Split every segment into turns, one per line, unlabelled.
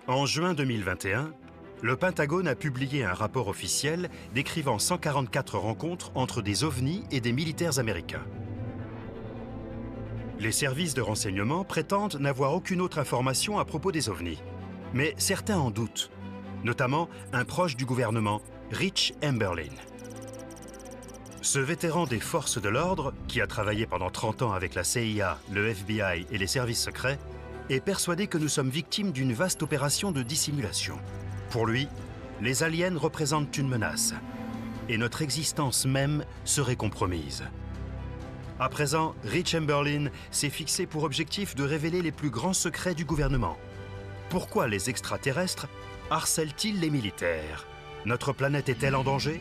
En juin 2021, le Pentagone a publié un rapport officiel décrivant 144 rencontres entre des ovnis et des militaires américains. Les services de renseignement prétendent n'avoir aucune autre information à propos des ovnis. Mais certains en doutent, notamment un proche du gouvernement, Rich Emberlin. Ce vétéran des forces de l'ordre, qui a travaillé pendant 30 ans avec la CIA, le FBI et les services secrets, est persuadé que nous sommes victimes d'une vaste opération de dissimulation. Pour lui, les aliens représentent une menace, et notre existence même serait compromise. À présent, Rich Emberlin s'est fixé pour objectif de révéler les plus grands secrets du gouvernement. Pourquoi les extraterrestres harcèlent-ils les militaires? Notre planète est-elle en danger?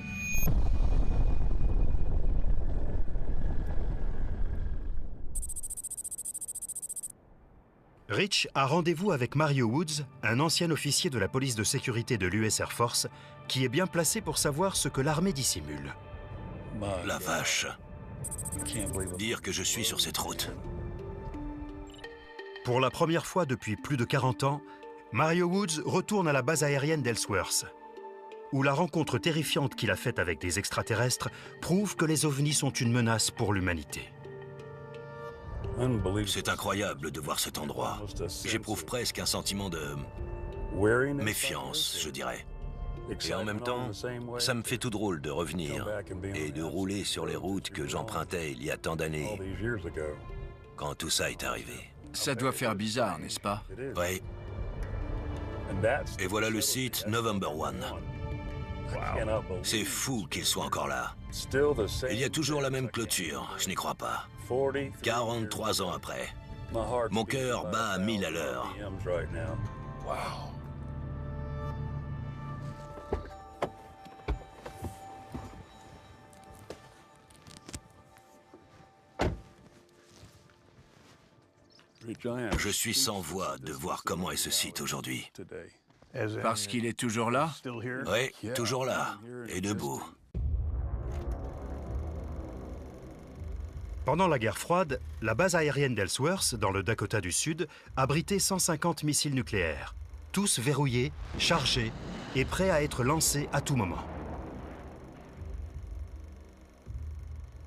Rich a rendez-vous avec Mario Woods, un ancien officier de la police de sécurité de l'US Air Force, qui est bien placé pour savoir ce que l'armée dissimule.
La vache. Dire que je suis sur cette route.
Pour la première fois depuis plus de 40 ans, Mario Woods retourne à la base aérienne d'Ellsworth, où la rencontre terrifiante qu'il a faite avec des extraterrestres prouve que les ovnis sont une menace pour l'humanité.
C'est incroyable de voir cet endroit. J'éprouve presque un sentiment de méfiance, je dirais. Et en même temps, ça me fait tout drôle de revenir et de rouler sur les routes que j'empruntais il y a tant d'années, quand tout ça est arrivé.
Ça doit faire bizarre, n'est-ce pas?
Oui. Et voilà le site November One. C'est fou qu'il soit encore là. Il y a toujours la même clôture, je n'y crois pas. 43 ans après. Mon cœur bat à 1000 à l'heure.
Wow.
Je suis sans voix de voir comment est ce site aujourd'hui.
Parce qu'il est toujours là?
Oui, toujours là, et debout.
Pendant la guerre froide, la base aérienne d'Ellsworth, dans le Dakota du Sud, abritait 150 missiles nucléaires, tous verrouillés, chargés et prêts à être lancés à tout moment.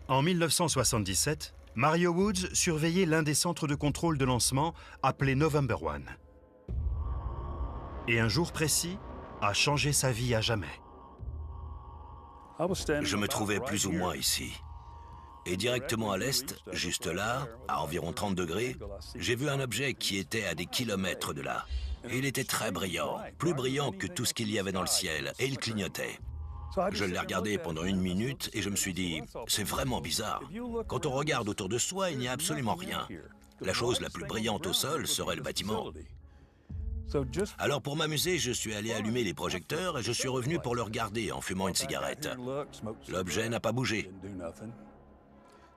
En 1977, Mario Woods surveillait l'un des centres de contrôle de lancement appelé November One. Et un jour précis a changé sa vie à jamais.
Je me trouvais plus ou moins ici. Et directement à l'est, juste là, à environ 30 degrés, j'ai vu un objet qui était à des kilomètres de là. Et il était très brillant, plus brillant que tout ce qu'il y avait dans le ciel, et il clignotait. Je l'ai regardé pendant 1 minute et je me suis dit, c'est vraiment bizarre. Quand on regarde autour de soi, il n'y a absolument rien. La chose la plus brillante au sol serait le bâtiment. Alors pour m'amuser, je suis allé allumer les projecteurs et je suis revenu pour le regarder en fumant une cigarette. L'objet n'a pas bougé.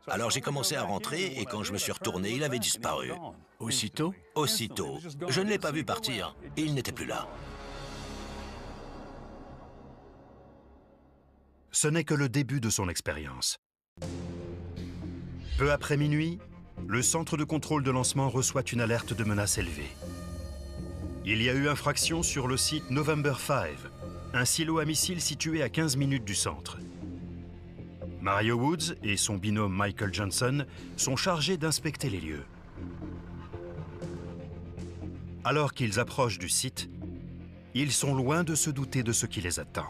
Alors j'ai commencé à rentrer et quand je me suis retourné, il avait disparu.
Aussitôt?
Aussitôt. Je ne l'ai pas vu partir et il n'était plus là.
Ce n'est que le début de son expérience. Peu après minuit, le centre de contrôle de lancement reçoit une alerte de menace élevée. Il y a eu infraction sur le site November 5, un silo à missiles situé à 15 minutes du centre. Mario Woods et son binôme Michael Johnson sont chargés d'inspecter les lieux. Alors qu'ils approchent du site, ils sont loin de se douter de ce qui les attend.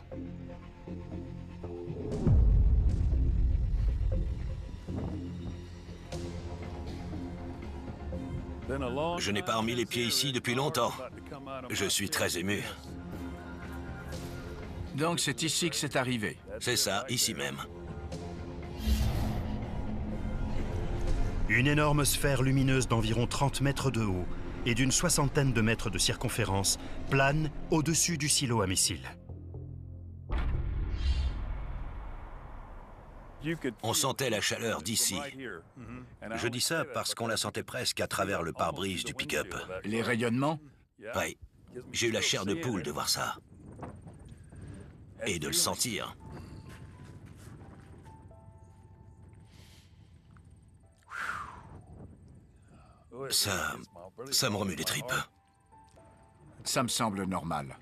Je n'ai pas remis les pieds ici depuis longtemps. Je suis très ému.
Donc c'est ici que c'est arrivé?
C'est ça, ici même.
Une énorme sphère lumineuse d'environ 30 mètres de haut et d'une 60aine de mètres de circonférence plane au-dessus du silo à missiles.
On sentait la chaleur d'ici. Je dis ça parce qu'on la sentait presque à travers le pare-brise du pick-up.
Les rayonnements?
Oui, j'ai eu la chair de poule de voir ça. Et de le sentir. Ça me remue les tripes.
Ça me semble normal.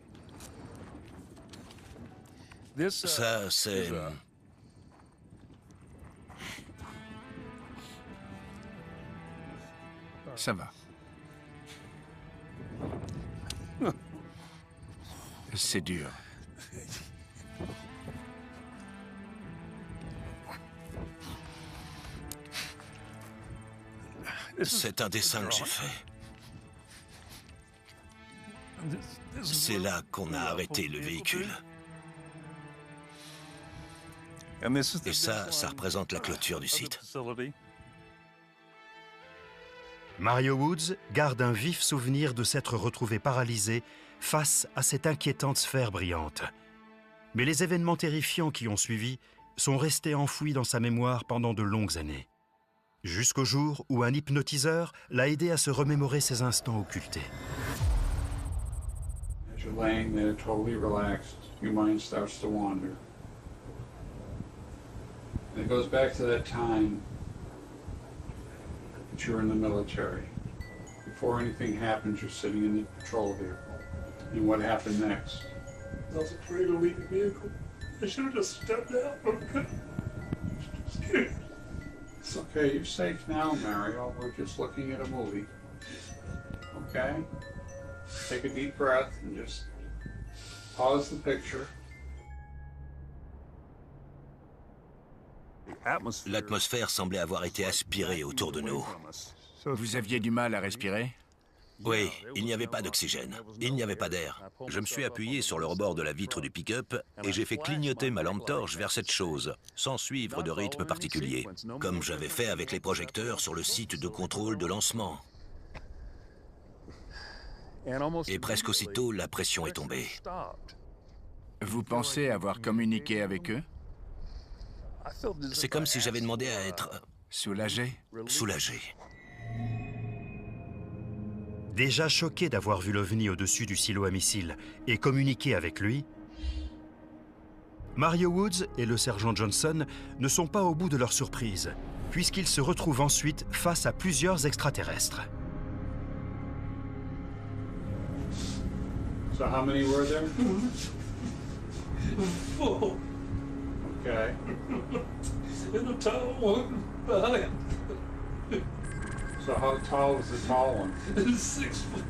Ça, c'est...
Ça va. C'est dur.
C'est un dessin que j'ai fait. C'est là qu'on a arrêté le véhicule. Et ça représente la clôture du site.
Mario Woods garde un vif souvenir de s'être retrouvé paralysé face à cette inquiétante sphère brillante. Mais les événements terrifiants qui ont suivi sont restés enfouis dans sa mémoire pendant de longues années. Jusqu'au jour où un hypnotiseur l'a aidé à se remémorer ces instants occultés.
As you're laying there totally relaxed, your mind starts to wander. And it goes back to that time that you were in the military. Before anything happens, you're sitting in the patrol vehicle. And what happened next?
I was afraid to leave the vehicle. I should have just stepped out, but I couldn't. I was scared.
It's okay, you're safe now, Mario. We're just looking at a movie. Okay? Take a deep breath and just pause the picture.
L'atmosphère semblait avoir été aspirée autour de nous.
Vous aviez du mal à respirer?
Oui, il n'y avait pas d'oxygène, il n'y avait pas d'air. Je me suis appuyé sur le rebord de la vitre du pick-up et j'ai fait clignoter ma lampe torche vers cette chose, sans suivre de rythme particulier, comme j'avais fait avec les projecteurs sur le site de contrôle de lancement. Et presque aussitôt, la pression est tombée.
Vous pensez avoir communiqué avec eux?
C'est comme si j'avais demandé à être
Soulagé?
soulagé.
Déjà choqué d'avoir vu l'OVNI au-dessus du silo à missiles et communiqué avec lui, Mario Woods et le sergent Johnson ne sont pas au bout de leur surprise, puisqu'ils se retrouvent ensuite face à plusieurs extraterrestres.
So how many were there?
Oh,
Okay.
and the tall one behind.
So how tall was the tall one?
6 foot.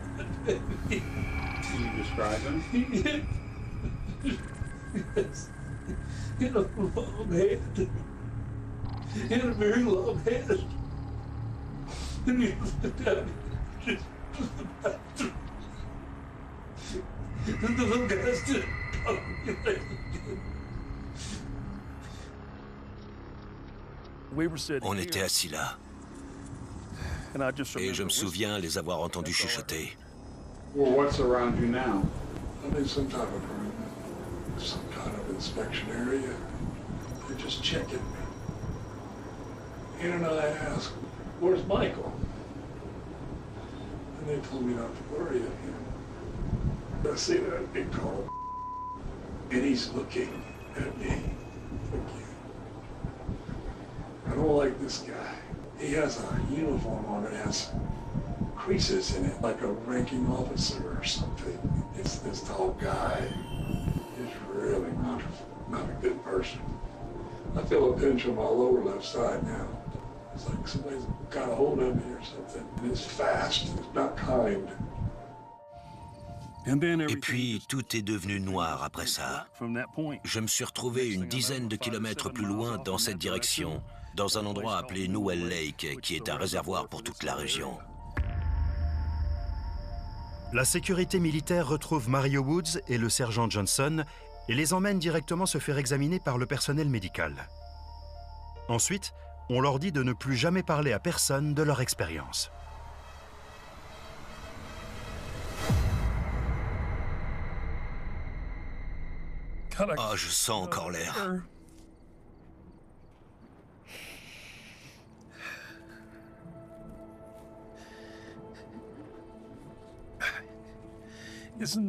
Can you describe him?
Yes. He had a long head. He had a very long head. And he was down just the bathroom. And the little guys didn't talk anything.
On était assis là, et je me souviens les avoir entendus chuchoter.
Well, what's around you now?
I'm in some type of room, some kind of inspection area. They're just checking me. And I asked, "Where's Michael?" And they told me not to worry of him. I see that big tall, and he's looking at me. Look you. I don't like this guy. He has a uniform on it, has creases in it, like a ranking officer or something. It's this tall guy. He's really not a good person. I feel a pinch on my lower left side now. It's like somebody's got a hold of me or something. And it's fast. It's not kind.
Et puis, tout est devenu noir après ça. Je me suis retrouvé une dizaine de kilomètres plus loin dans cette direction, dans un endroit appelé Newell Lake, qui est un réservoir pour toute la région.
La sécurité militaire retrouve Mario Woods et le sergent Johnson et les emmène directement se faire examiner par le personnel médical. Ensuite, on leur dit de ne plus jamais parler à personne de leur expérience.
Ah, je sens encore l'air.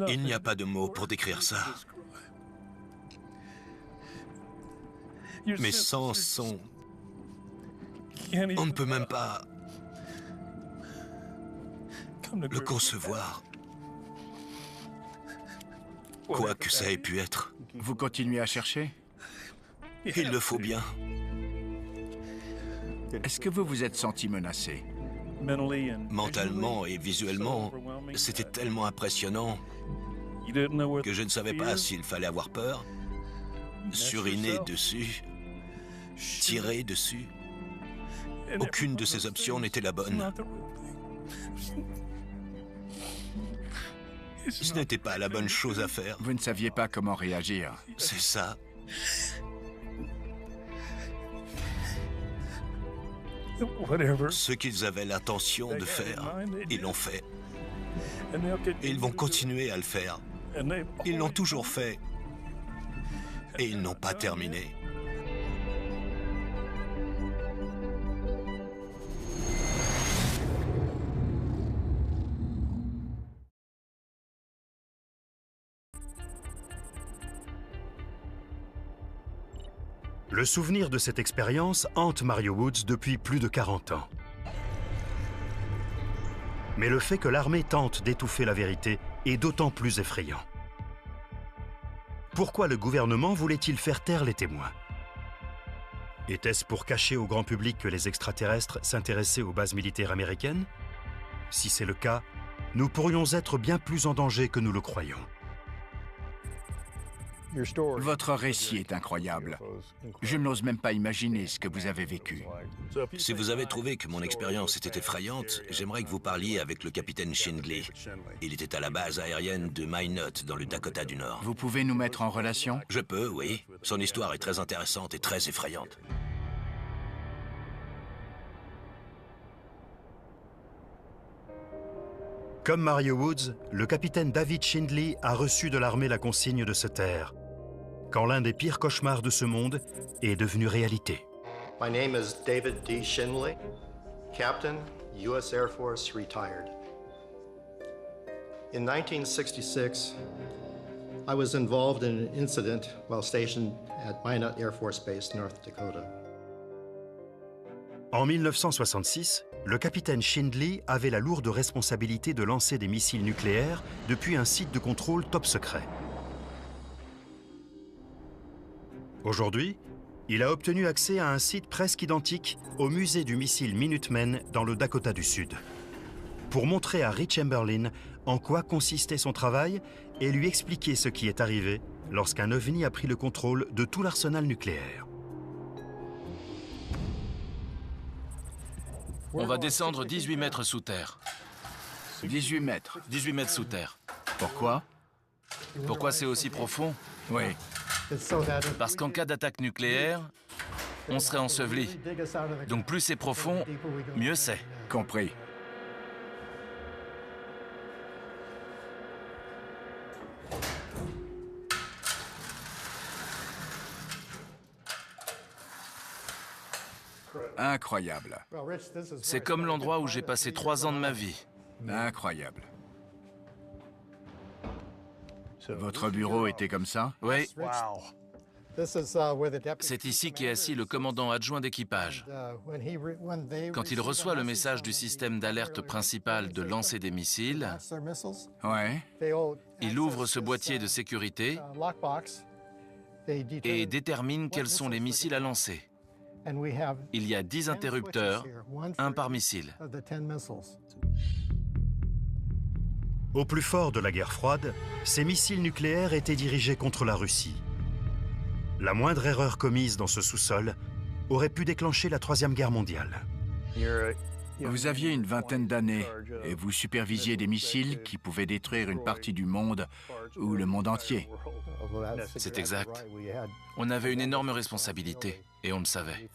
Il n'y a pas de mots pour décrire ça. Mes sens sont... On ne peut même pas... le concevoir. Quoi que ça ait pu être,
Vous continuez à chercher?
il le faut bien.
Est-ce que vous vous êtes senti menacé?
Mentalement et visuellement, c'était tellement impressionnant que je ne savais pas s'il fallait avoir peur, suriner dessus, tirer dessus. Aucune de ces options n'était la bonne. Ce n'était pas la bonne chose à faire.
Vous ne saviez pas comment réagir.
C'est ça. Ce qu'ils avaient l'intention de faire, ils l'ont fait. Et ils vont continuer à le faire. Ils l'ont toujours fait. Et ils n'ont pas terminé.
Le souvenir de cette expérience hante Mario Woods depuis plus de 40 ans. Mais le fait que l'armée tente d'étouffer la vérité est d'autant plus effrayant. Pourquoi le gouvernement voulait-il faire taire les témoins? Était-ce pour cacher au grand public que les extraterrestres s'intéressaient aux bases militaires américaines? Si c'est le cas, nous pourrions être bien plus en danger que nous le croyons.
Votre récit est incroyable. Je n'ose même pas imaginer ce que vous avez vécu.
Si vous avez trouvé que mon expérience était effrayante, j'aimerais que vous parliez avec le capitaine Shindley. Il était à la base aérienne de Minot, dans le Dakota du Nord.
Vous pouvez nous mettre en relation?
Je peux, oui. Son histoire est très intéressante et très effrayante.
Comme Mario Woods, le capitaine David Shindley a reçu de l'armée la consigne de se taire, quand l'un des pires cauchemars de ce monde est devenu réalité.
My name is David D. Shindley, Captain, U.S. Air Force, retired. In 1966, I was involved in an incident while stationed at Minot Air Force Base, North Dakota.
En 1966, le capitaine Shindley avait la lourde responsabilité de lancer des missiles nucléaires depuis un site de contrôle top secret. Aujourd'hui, il a obtenu accès à un site presque identique au musée du missile Minuteman dans le Dakota du Sud, pour montrer à Rich Chamberlain en quoi consistait son travail et lui expliquer ce qui est arrivé lorsqu'un OVNI a pris le contrôle de tout l'arsenal nucléaire.
On va descendre 18 mètres sous terre.
18 mètres.
18 mètres sous terre.
Pourquoi?
Pourquoi c'est aussi profond?
Oui.
Parce qu'en cas d'attaque nucléaire, on serait enseveli. Donc plus c'est profond, mieux c'est.
Compris. Incroyable.
C'est comme l'endroit où j'ai passé 3 ans de ma vie.
Incroyable. Votre bureau était comme ça?
Oui. C'est ici qu'est assis le commandant adjoint d'équipage. Quand il reçoit le message du système d'alerte principal de lancer des missiles,
Ouais.
il ouvre ce boîtier de sécurité et détermine quels sont les missiles à lancer. Il y a 10 interrupteurs, un par missile.
Au plus fort de la guerre froide, ces missiles nucléaires étaient dirigés contre la Russie. La moindre erreur commise dans ce sous-sol aurait pu déclencher la Troisième Guerre mondiale.
Vous aviez une vingtaine d'années et vous supervisiez des missiles qui pouvaient détruire une partie du monde ou le monde entier.
C'est exact. On avait une énorme responsabilité et on le savait.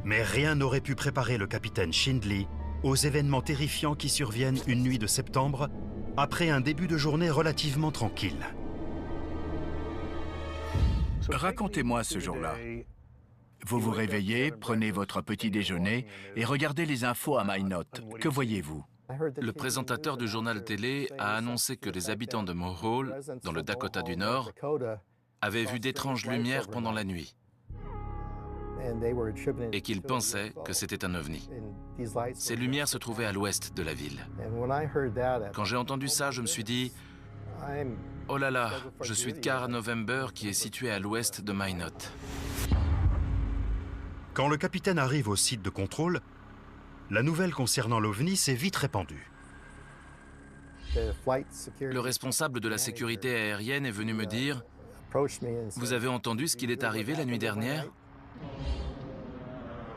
Mais rien n'aurait pu préparer le capitaine Shindley aux événements terrifiants qui surviennent une nuit de septembre, après un début de journée relativement tranquille.
Racontez-moi ce jour-là. Vous vous réveillez, prenez votre petit déjeuner et regardez les infos à Minot. Que voyez-vous?
Le présentateur du journal télé a annoncé que les habitants de Mohole, dans le Dakota du Nord, avaient vu d'étranges lumières pendant la nuit. et qu'ils pensaient que c'était un ovni. Ces lumières se trouvaient à l'ouest de la ville. Quand j'ai entendu ça, je me suis dit « Oh là là, je suis de Car November qui est situé à l'ouest de Minot. »
Quand le capitaine arrive au site de contrôle, la nouvelle concernant l'OVNI s'est vite répandue.
Le responsable de la sécurité aérienne est venu me dire « Vous avez entendu ce qu'il est arrivé la nuit dernière ?»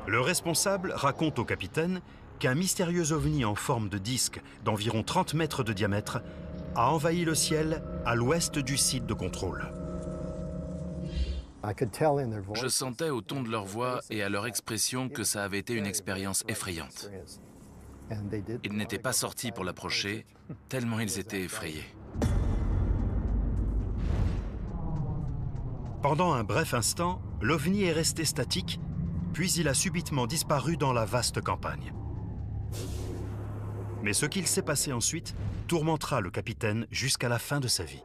Le responsable raconte au capitaine qu'un mystérieux ovni en forme de disque d'environ 30 mètres de diamètre a envahi le ciel à l'ouest du site de contrôle.
Je sentais au ton de leur voix et à leur expression que ça avait été une expérience effrayante. Ils n'étaient pas sortis pour l'approcher, tellement ils étaient effrayés.
Pendant un bref instant, l'OVNI est resté statique, puis il a subitement disparu dans la vaste campagne. Mais ce qu'il s'est passé ensuite tourmentera le capitaine jusqu'à la fin de sa vie.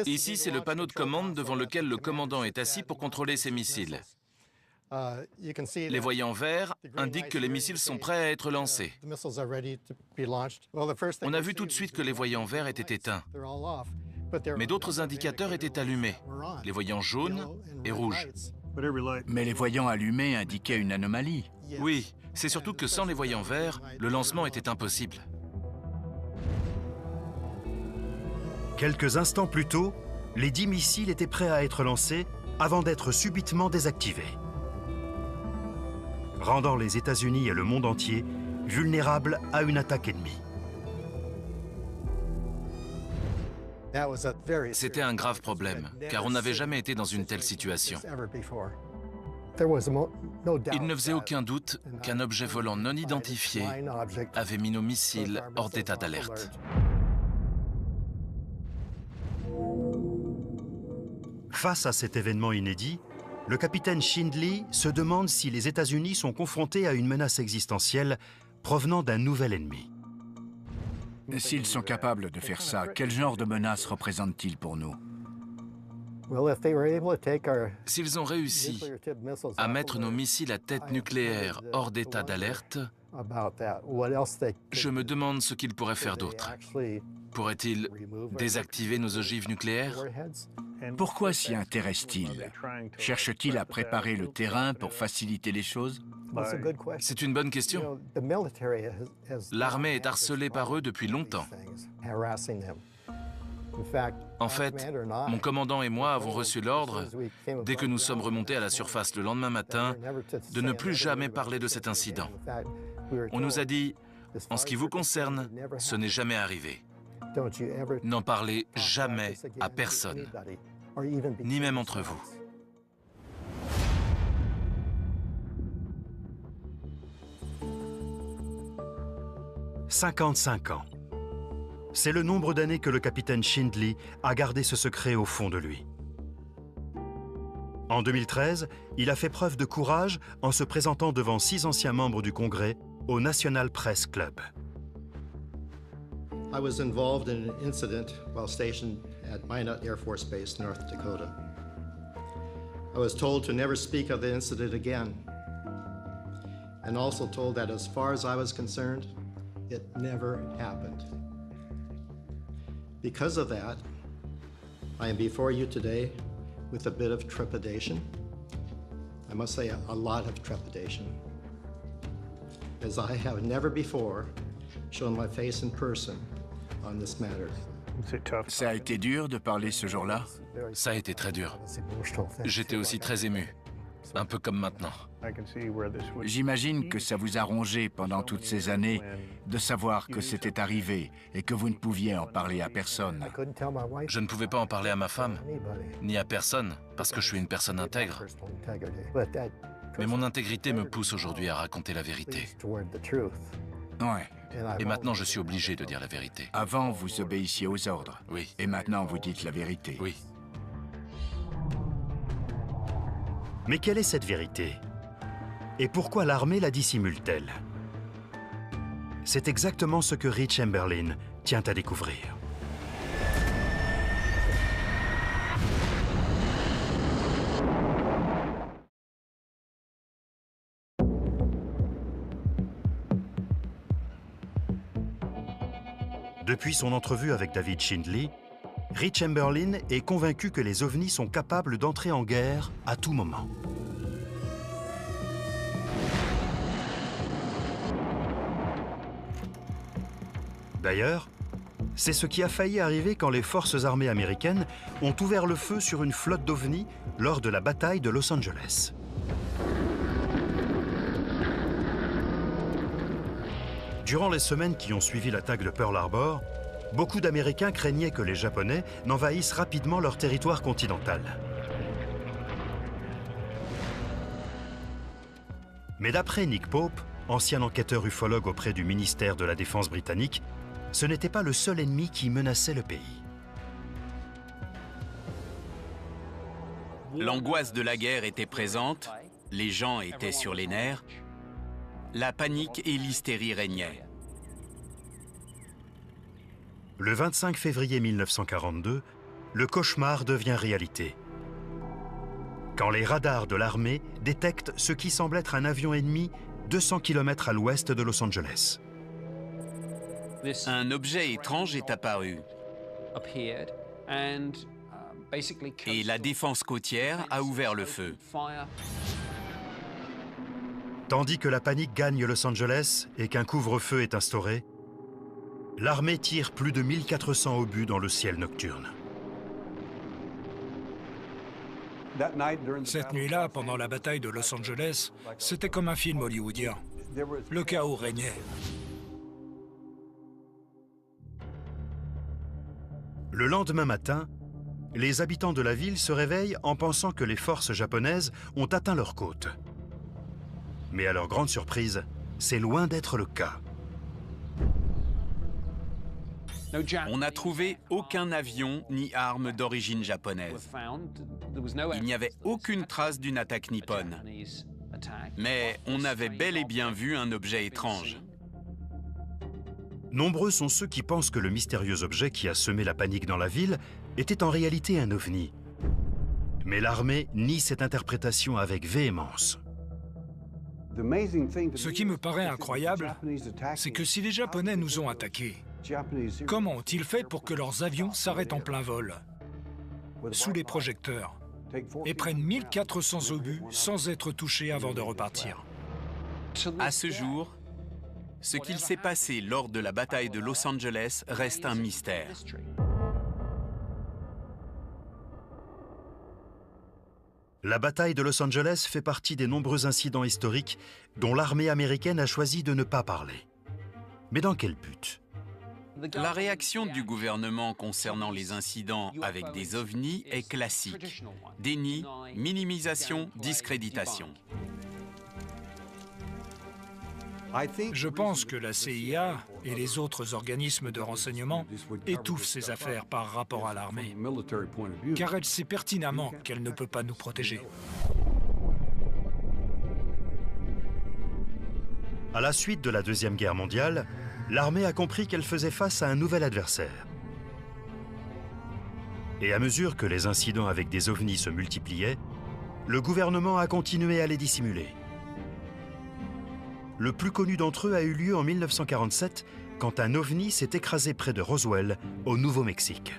Ici, c'est le panneau de commande devant lequel le commandant est assis pour contrôler ses missiles. Les voyants verts indiquent que les missiles sont prêts à être lancés. On a vu tout de suite que les voyants verts étaient éteints. Mais d'autres indicateurs étaient allumés, les voyants jaunes et rouges.
Mais les voyants allumés indiquaient une anomalie.
Oui, c'est surtout que sans les voyants verts, le lancement était impossible.
Quelques instants plus tôt, les 10 missiles étaient prêts à être lancés avant d'être subitement désactivés, rendant les États-Unis et le monde entier vulnérables à une attaque ennemie.
C'était un grave problème, car on n'avait jamais été dans une telle situation. Il ne faisait aucun doute qu'un objet volant non identifié avait mis nos missiles hors d'état d'alerte.
Face à cet événement inédit, le capitaine Shindley se demande si les États-Unis sont confrontés à une menace existentielle provenant d'un nouvel ennemi.
S'ils sont capables de faire ça, quel genre de menace représentent-ils pour nous?
S'ils ont réussi à mettre nos missiles à tête nucléaire hors d'état d'alerte, je me demande ce qu'ils pourraient faire d'autre. Pourraient-ils désactiver nos ogives nucléaires?
Pourquoi s'y intéressent-ils? Cherchent-ils à préparer le terrain pour faciliter les choses?
C'est une bonne question. L'armée est harcelée par eux depuis longtemps. En fait, mon commandant et moi avons reçu l'ordre, dès que nous sommes remontés à la surface le lendemain matin, de ne plus jamais parler de cet incident. On nous a dit, en ce qui vous concerne, ce n'est jamais arrivé. N'en parlez jamais à personne, ni même entre vous. «
55 ans. C'est le nombre d'années que le capitaine Shindley a gardé ce secret au fond de lui. En 2013, il a fait preuve de courage en se présentant devant 6 anciens membres du Congrès au National Press Club.
I was involved in an incident while stationed at Minot Air Force Base, North Dakota. I was told to never speak of the incident again, and also told that as far as I was concerned, it never happened. Because of that, I am before you today with a bit of trepidation. I must say a lot of trepidation, as I have never before shown my face in person on this matter.
Ça a été dur de parler ce jour-là?
Ça a été très dur. J'étais aussi très ému, un peu comme maintenant.
J'imagine que ça vous a rongé pendant toutes ces années de savoir que c'était arrivé et que vous ne pouviez en parler à personne.
Je ne pouvais pas en parler à ma femme, ni à personne, parce que je suis une personne intègre. Mais mon intégrité me pousse aujourd'hui à raconter la vérité.
Ouais.
Et maintenant, je suis obligé de dire la vérité.
Avant, vous obéissiez aux ordres.
Oui.
Et maintenant, vous dites la vérité.
Oui.
Mais quelle est cette vérité? Et pourquoi l'armée la dissimule-t-elle? C'est exactement ce que Rich Emberlin tient à découvrir. Depuis son entrevue avec David Shindley, Rich Chamberlain est convaincu que les ovnis sont capables d'entrer en guerre à tout moment. D'ailleurs, c'est ce qui a failli arriver quand les forces armées américaines ont ouvert le feu sur une flotte d'ovnis lors de la bataille de Los Angeles. Durant les semaines qui ont suivi l'attaque de Pearl Harbor, beaucoup d'Américains craignaient que les Japonais n'envahissent rapidement leur territoire continental. Mais d'après Nick Pope, ancien enquêteur ufologue auprès du ministère de la Défense britannique, ce n'était pas le seul ennemi qui menaçait le pays.
L'angoisse de la guerre était présente, les gens étaient sur les nerfs, la panique et l'hystérie régnaient.
Le 25 février 1942, le cauchemar devient réalité. Quand les radars de l'armée détectent ce qui semble être un avion ennemi 200 km à l'ouest de Los Angeles.
Un objet étrange est apparu et la défense côtière a ouvert le feu.
Tandis que la panique gagne Los Angeles et qu'un couvre-feu est instauré, l'armée tire plus de 1400 obus dans le ciel nocturne.
Cette nuit-là, pendant la bataille de Los Angeles, c'était comme un film hollywoodien. Le chaos régnait.
Le lendemain matin, les habitants de la ville se réveillent en pensant que les forces japonaises ont atteint leurs côtes. Mais à leur grande surprise, c'est loin d'être le cas.
On n'a trouvé aucun avion ni arme d'origine japonaise. Il n'y avait aucune trace d'une attaque nippone. Mais on avait bel et bien vu un objet étrange.
Nombreux sont ceux qui pensent que le mystérieux objet qui a semé la panique dans la ville était en réalité un ovni. Mais l'armée nie cette interprétation avec véhémence.
Ce qui me paraît incroyable, c'est que si les Japonais nous ont attaqués, comment ont-ils fait pour que leurs avions s'arrêtent en plein vol, sous les projecteurs, et prennent 1400 obus sans être touchés avant de repartir?
À ce jour, ce qu'il s'est passé lors de la bataille de Los Angeles reste un mystère.
La bataille de Los Angeles fait partie des nombreux incidents historiques dont l'armée américaine a choisi de ne pas parler. Mais dans quel but?
La réaction du gouvernement concernant les incidents avec des ovnis est classique. Déni, minimisation, discréditation.
Je pense que la CIA et les autres organismes de renseignement étouffent ces affaires par rapport à l'armée, car elle sait pertinemment qu'elle ne peut pas nous protéger.
À la suite de la Deuxième Guerre mondiale, l'armée a compris qu'elle faisait face à un nouvel adversaire. Et à mesure que les incidents avec des ovnis se multipliaient, le gouvernement a continué à les dissimuler. Le plus connu d'entre eux a eu lieu en 1947, quand un ovni s'est écrasé près de Roswell, au Nouveau-Mexique.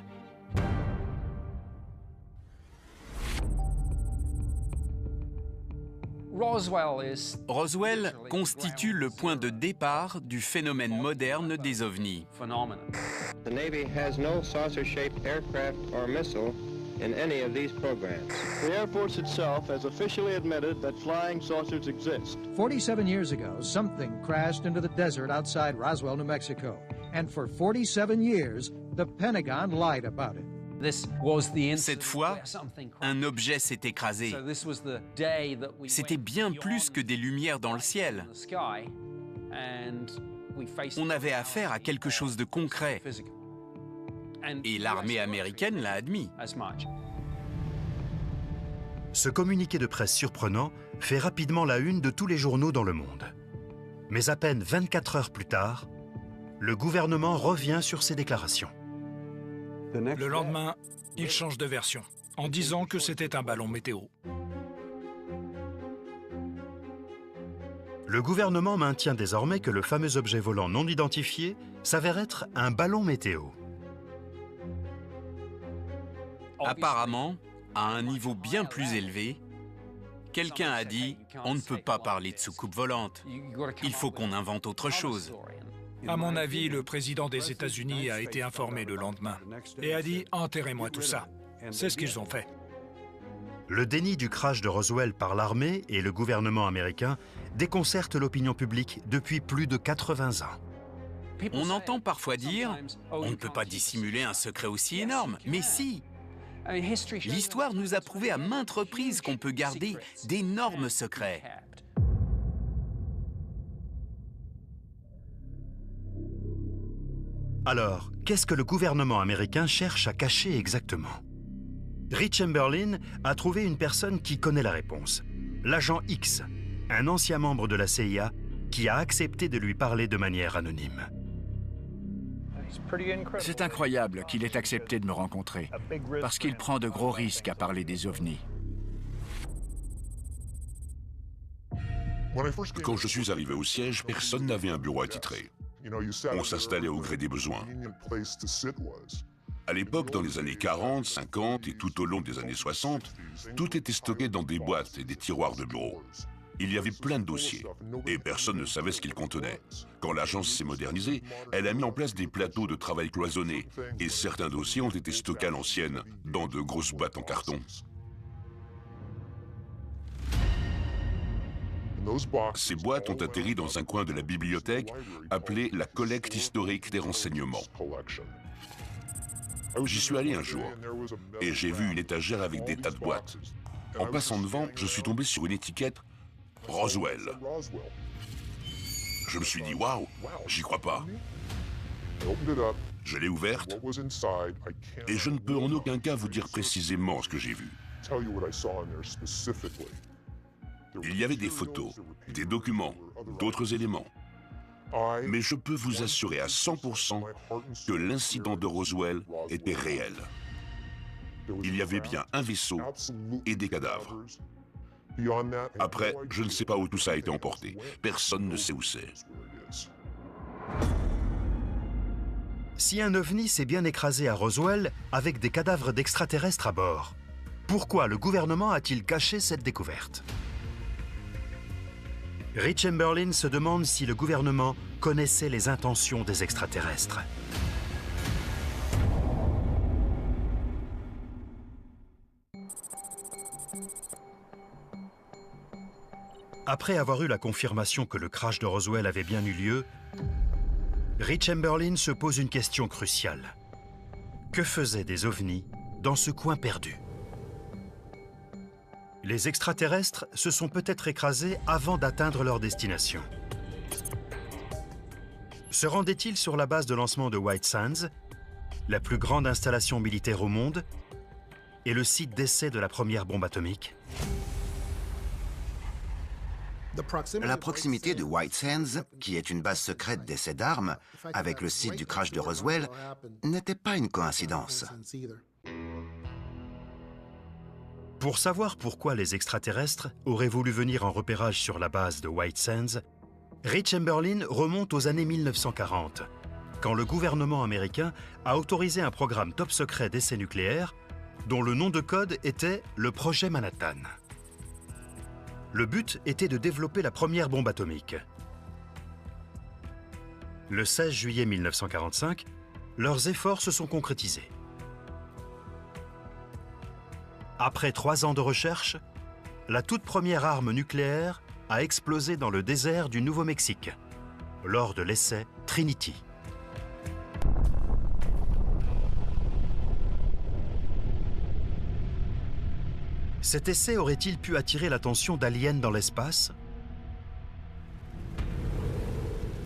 Roswell constitue le point de départ du phénomène moderne des ovnis.
The Navy has no saucer-shaped aircraft or missile in any of these programs.
The Air Force itself has officially admitted that flying saucers exist.
47 years ago, something crashed into the desert outside Roswell, New Mexico. And for 47 years, the Pentagon lied about it.
Cette fois, un objet s'est écrasé. C'était bien plus que des lumières dans le ciel. On avait affaire à quelque chose de concret. Et l'armée américaine l'a admis.
Ce communiqué de presse surprenant fait rapidement la une de tous les journaux dans le monde. Mais à peine 24 heures plus tard, le gouvernement revient sur ses déclarations.
Le lendemain, il change de version, en disant que c'était un ballon météo.
Le gouvernement maintient désormais que le fameux objet volant non identifié s'avère être un ballon météo.
Apparemment, à un niveau bien plus élevé, quelqu'un a dit « on ne peut pas parler de soucoupe volante, il faut qu'on invente autre chose ».
À mon avis, le président des États-Unis a été informé le lendemain et a dit « enterrez-moi tout ça ». C'est ce qu'ils ont fait.
Le déni du crash de Roswell par l'armée et le gouvernement américain déconcerte l'opinion publique depuis plus de 80 ans.
On entend parfois dire « on ne peut pas dissimuler un secret aussi énorme », mais si! L'histoire nous a prouvé à maintes reprises qu'on peut garder d'énormes secrets.
Alors, qu'est-ce que le gouvernement américain cherche à cacher exactement? Rich Chamberlain a trouvé une personne qui connaît la réponse. L'agent X, un ancien membre de la CIA qui a accepté de lui parler de manière anonyme.
C'est incroyable qu'il ait accepté de me rencontrer, parce qu'il prend de gros risques à parler des ovnis.
Quand je suis arrivé au siège, personne n'avait un bureau attitré. On s'installait au gré des besoins. À l'époque, dans les années 40, 50 et tout au long des années 60, tout était stocké dans des boîtes et des tiroirs de bureau. Il y avait plein de dossiers, et personne ne savait ce qu'ils contenaient. Quand l'agence s'est modernisée, elle a mis en place des plateaux de travail cloisonnés, et certains dossiers ont été stockés à l'ancienne, dans de grosses boîtes en carton. Ces boîtes ont atterri dans un coin de la bibliothèque, appelé la collecte historique des renseignements. J'y suis allé un jour, et j'ai vu une étagère avec des tas de boîtes. En passant devant, je suis tombé sur une étiquette Roswell. Je me suis dit, waouh, j'y crois pas. Je l'ai ouverte, et je ne peux en aucun cas vous dire précisément ce que j'ai vu. Il y avait des photos, des documents, d'autres éléments. Mais je peux vous assurer à 100% que l'incident de Roswell était réel. Il y avait bien un vaisseau et des cadavres. Après, je ne sais pas où tout ça a été emporté. Personne ne sait où c'est.
Si un ovni s'est bien écrasé à Roswell avec des cadavres d'extraterrestres à bord, pourquoi le gouvernement a-t-il caché cette découverte? Rich Chamberlain se demande si le gouvernement connaissait les intentions des extraterrestres. Après avoir eu la confirmation que le crash de Roswell avait bien eu lieu, Rich Chamberlain se pose une question cruciale. Que faisaient des ovnis dans ce coin perdu? Les extraterrestres se sont peut-être écrasés avant d'atteindre leur destination. Se rendaient-ils sur la base de lancement de White Sands, la plus grande installation militaire au monde, et le site d'essai de la première bombe atomique?
La proximité de White Sands, qui est une base secrète d'essai d'armes, avec le site du crash de Roswell, n'était pas une coïncidence.
Pour savoir pourquoi les extraterrestres auraient voulu venir en repérage sur la base de White Sands, Rich Chamberlain remonte aux années 1940, quand le gouvernement américain a autorisé un programme top secret d'essais nucléaires dont le nom de code était le projet Manhattan. Le but était de développer la première bombe atomique. Le 16 juillet 1945, leurs efforts se sont concrétisés. Après 3 ans de recherche, la toute première arme nucléaire a explosé dans le désert du Nouveau-Mexique, lors de l'essai Trinity. Cet essai aurait-il pu attirer l'attention d'aliens dans l'espace?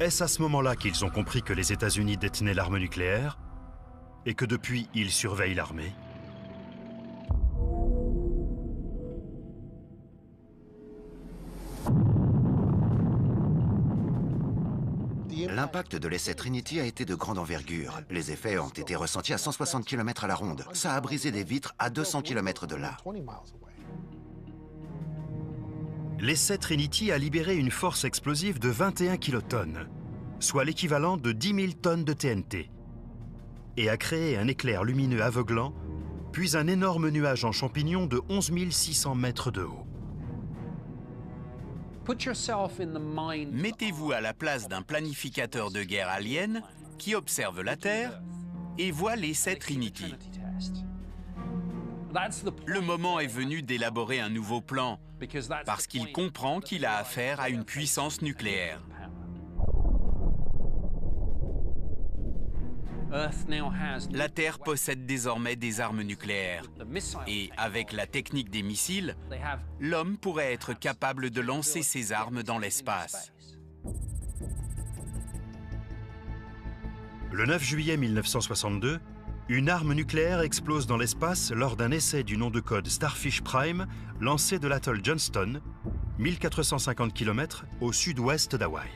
Est-ce à ce moment-là qu'ils ont compris que les États-Unis détenaient l'arme nucléaire et que depuis, ils surveillent l'armée?
L'impact de l'essai Trinity a été de grande envergure. Les effets ont été ressentis à 160 km à la ronde. Ça a brisé des vitres à 200 km de là.
l'essai Trinity a libéré une force explosive de 21 kilotonnes, soit l'équivalent de 10 000 tonnes de TNT, et a créé un éclair lumineux aveuglant, puis un énorme nuage en champignons de 11 600 mètres de haut.
Mettez-vous à la place d'un planificateur de guerre alien qui observe la Terre et voit l'essai Trinity. Le moment est venu d'élaborer un nouveau plan, parce qu'il comprend qu'il a affaire à une puissance nucléaire. La Terre possède désormais des armes nucléaires. Et avec la technique des missiles, l'homme pourrait être capable de lancer ses armes dans l'espace.
Le 9 juillet 1962, une arme nucléaire explose dans l'espace lors d'un essai du nom de code Starfish Prime lancé de l'atoll Johnston, 1450 km au sud-ouest d'Hawaï.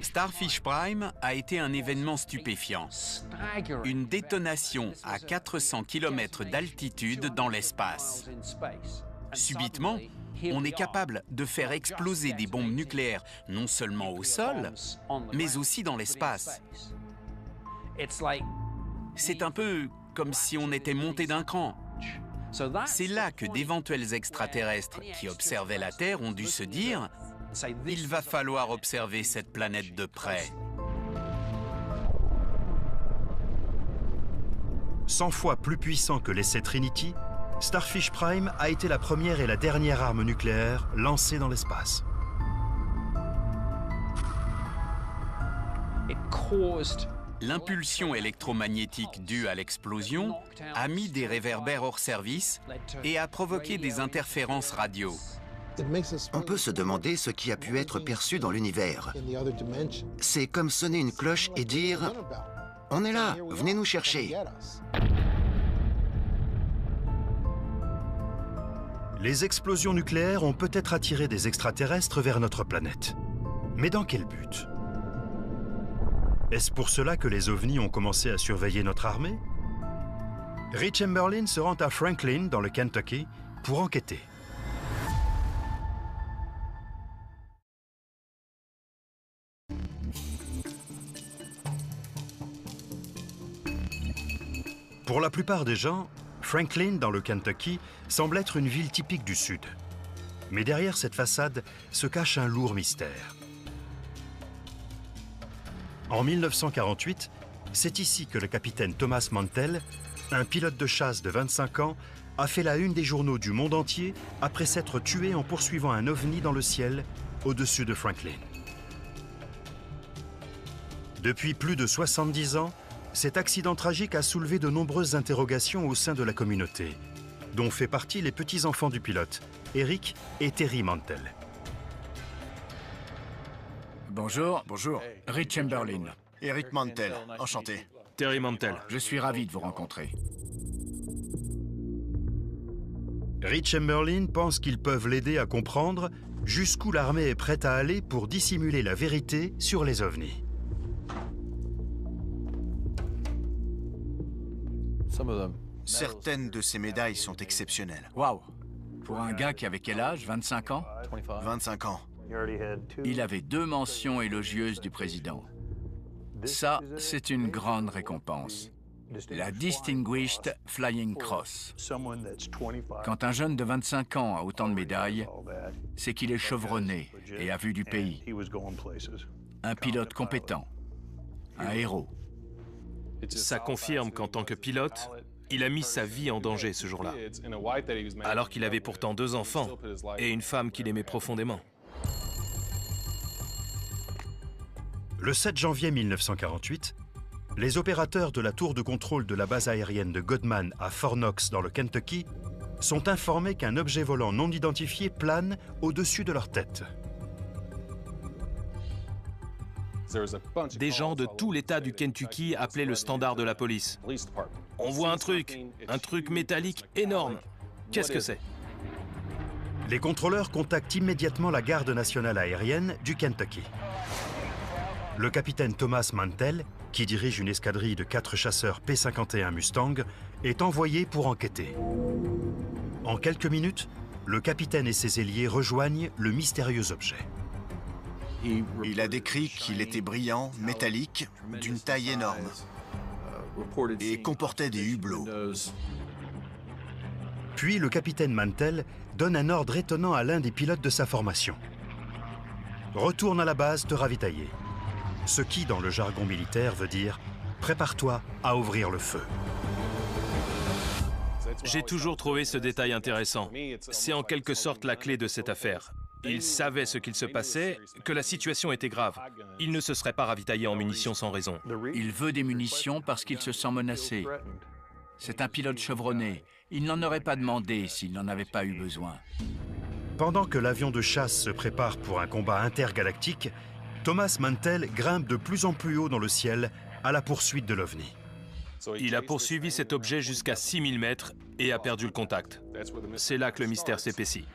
Starfish Prime a été un événement stupéfiant. Une détonation à 400 km d'altitude dans l'espace. Subitement, on est capable de faire exploser des bombes nucléaires non seulement au sol, mais aussi dans l'espace. C'est un peu comme si on était monté d'un cran. C'est là que d'éventuels extraterrestres qui observaient la Terre ont dû se dire « Il va falloir observer cette planète de près ».
100 fois plus puissant que l'essai Trinity, Starfish Prime a été la première et la dernière arme nucléaire lancée dans l'espace.
L'impulsion électromagnétique due à l'explosion a mis des réverbères hors service et a provoqué des interférences radio.
On peut se demander ce qui a pu être perçu dans l'univers. C'est comme sonner une cloche et dire « On est là, venez nous chercher ».
Les explosions nucléaires ont peut-être attiré des extraterrestres vers notre planète. Mais dans quel but? Est-ce pour cela que les ovnis ont commencé à surveiller notre armée? Rich Chamberlain se rend à Franklin, dans le Kentucky, pour enquêter. Pour la plupart des gens, Franklin, dans le Kentucky, semble être une ville typique du Sud. Mais derrière cette façade se cache un lourd mystère. En 1948, c'est ici que le capitaine Thomas Mantell, un pilote de chasse de 25 ans, a fait la une des journaux du monde entier après s'être tué en poursuivant un ovni dans le ciel au-dessus de Franklin. Depuis plus de 70 ans, cet accident tragique a soulevé de nombreuses interrogations au sein de la communauté, dont fait partie les petits-enfants du pilote, Eric et Terry Mantell.
Bonjour. Bonjour. Rich Chamberlain.
Eric Mantell, enchanté.
Terry Mantell.
Je suis ravi de vous rencontrer.
Rich Chamberlain pense qu'ils peuvent l'aider à comprendre jusqu'où l'armée est prête à aller pour dissimuler la vérité sur les ovnis.
Certaines de ces médailles sont exceptionnelles.
Waouh! Pour un gars qui avait quel âge? 25 ans?
25 ans.
Il avait 2 mentions élogieuses du président. Ça, c'est une grande récompense. La Distinguished Flying Cross. Quand un jeune de 25 ans a autant de médailles, c'est qu'il est chevronné et a vu du pays. Un pilote compétent. Un héros.
Ça confirme qu'en tant que pilote, il a mis sa vie en danger ce jour-là. Alors qu'il avait pourtant 2 enfants et une femme qu'il aimait profondément.
Le 7 janvier 1948, les opérateurs de la tour de contrôle de la base aérienne de Godman à Fort Knox dans le Kentucky sont informés qu'un objet volant non identifié plane au-dessus de leur tête.
Des gens de tout l'État du Kentucky appelaient le standard de la police. On voit un truc métallique énorme. Qu'est-ce que c'est?
Les contrôleurs contactent immédiatement la garde nationale aérienne du Kentucky. Le capitaine Thomas Mantell, qui dirige une escadrille de 4 chasseurs P-51 Mustang, est envoyé pour enquêter. En quelques minutes, le capitaine et ses ailiers rejoignent le mystérieux objet.
Il a décrit qu'il était brillant, métallique, d'une taille énorme et comportait des hublots.
Puis le capitaine Mantell donne un ordre étonnant à l'un des pilotes de sa formation. Retourne à la base te ravitailler. Ce qui, dans le jargon militaire, veut dire « prépare-toi à ouvrir le feu ».
J'ai toujours trouvé ce détail intéressant. C'est en quelque sorte la clé de cette affaire. Ils savaient ce qu'il se passait, que la situation était grave. Il ne se serait pas ravitaillé en munitions sans raison.
Il veut des munitions parce qu'il se sent menacé. C'est un pilote chevronné. Il n'en aurait pas demandé s'il n'en avait pas eu besoin.
Pendant que l'avion de chasse se prépare pour un combat intergalactique, Thomas Mantell grimpe de plus en plus haut dans le ciel à la poursuite de l'OVNI.
Il a poursuivi cet objet jusqu'à 6000 mètres et a perdu le contact. C'est là que le mystère s'épaissit.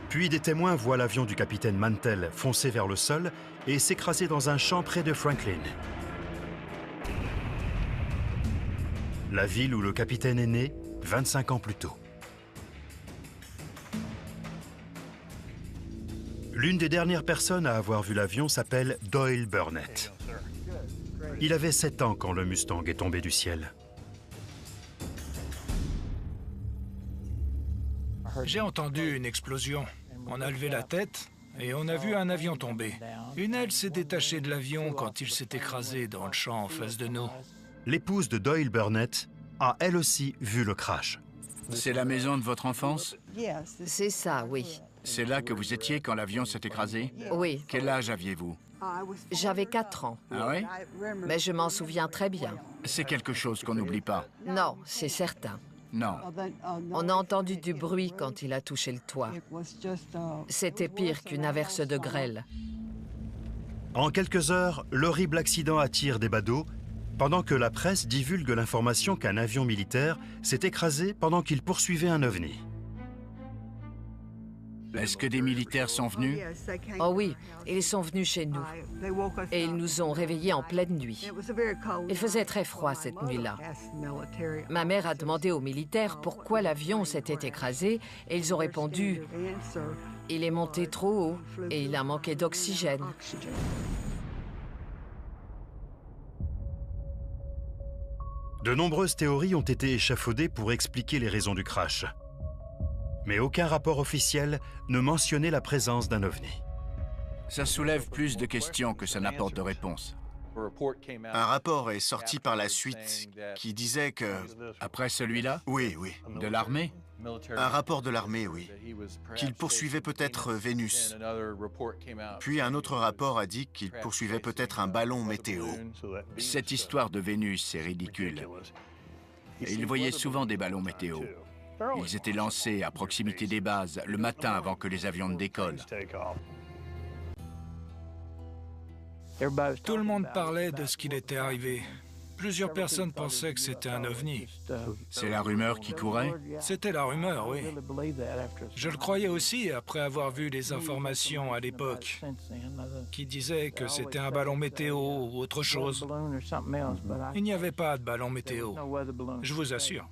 Puis des témoins voient l'avion du capitaine Mantell foncer vers le sol et s'écraser dans un champ près de Franklin. La ville où le capitaine est né 25 ans plus tôt. L'une des dernières personnes à avoir vu l'avion s'appelle Doyle Burnett. Il avait 7 ans quand le Mustang est tombé du ciel.
J'ai entendu une explosion. On a levé la tête et on a vu un avion tomber. Une aile s'est détachée de l'avion quand il s'est écrasé dans le champ en face de nous.
L'épouse de Doyle Burnett a elle aussi vu le crash.
C'est la maison de votre enfance?
C'est ça, oui.
C'est là que vous étiez quand l'avion s'est écrasé?
Oui.
Quel âge aviez-vous?
J'avais 4 ans.
Ah oui?
Mais je m'en souviens très bien.
C'est quelque chose qu'on n'oublie pas.
Non, c'est certain.
Non.
On a entendu du bruit quand il a touché le toit. C'était pire qu'une averse de grêle.
En quelques heures, l'horrible accident attire des badauds, pendant que la presse divulgue l'information qu'un avion militaire s'est écrasé pendant qu'il poursuivait un OVNI.
Est-ce que des militaires sont venus?
Oh oui, ils sont venus chez nous. Et ils nous ont réveillés en pleine nuit. Il faisait très froid cette nuit-là. Ma mère a demandé aux militaires pourquoi l'avion s'était écrasé et ils ont répondu « Il est monté trop haut et il a manqué d'oxygène ».
De nombreuses théories ont été échafaudées pour expliquer les raisons du crash. Mais aucun rapport officiel ne mentionnait la présence d'un OVNI.
Ça soulève plus de questions que ça n'apporte de réponses.
Un rapport est sorti par la suite qui disait que...
Après celui-là?
Oui, oui.
De l'armée?
Un rapport de l'armée, oui. Qu'il poursuivait peut-être Vénus. Puis un autre rapport a dit qu'il poursuivait peut-être un ballon météo.
Cette histoire de Vénus est ridicule. Et il voyait souvent des ballons météo. Ils étaient lancés à proximité des bases le matin avant que les avions ne décollent.
Tout le monde parlait de ce qu'il était arrivé. Plusieurs personnes pensaient que c'était un ovni.
C'est la rumeur qui courait?
C'était la rumeur, oui. Je le croyais aussi après avoir vu les informations à l'époque qui disaient que c'était un ballon météo ou autre chose. Il n'y avait pas de ballon météo, je vous assure.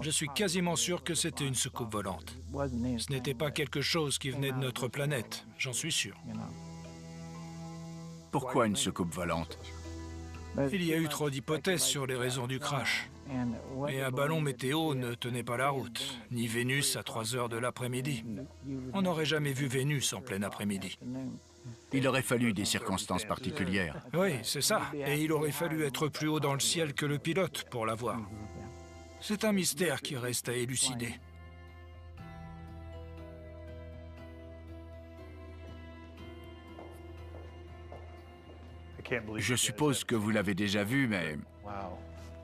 Je suis quasiment sûr que c'était une soucoupe volante. Ce n'était pas quelque chose qui venait de notre planète, j'en suis sûr.
Pourquoi une soucoupe volante?
Il y a eu trop d'hypothèses sur les raisons du crash. Et un ballon météo ne tenait pas la route, ni Vénus à 3 heures de l'après-midi. On n'aurait jamais vu Vénus en plein après-midi.
Il aurait fallu des circonstances particulières.
Oui, c'est ça. Et il aurait fallu être plus haut dans le ciel que le pilote pour la voir. C'est un mystère qui reste à élucider.
Je suppose que vous l'avez déjà vu, mais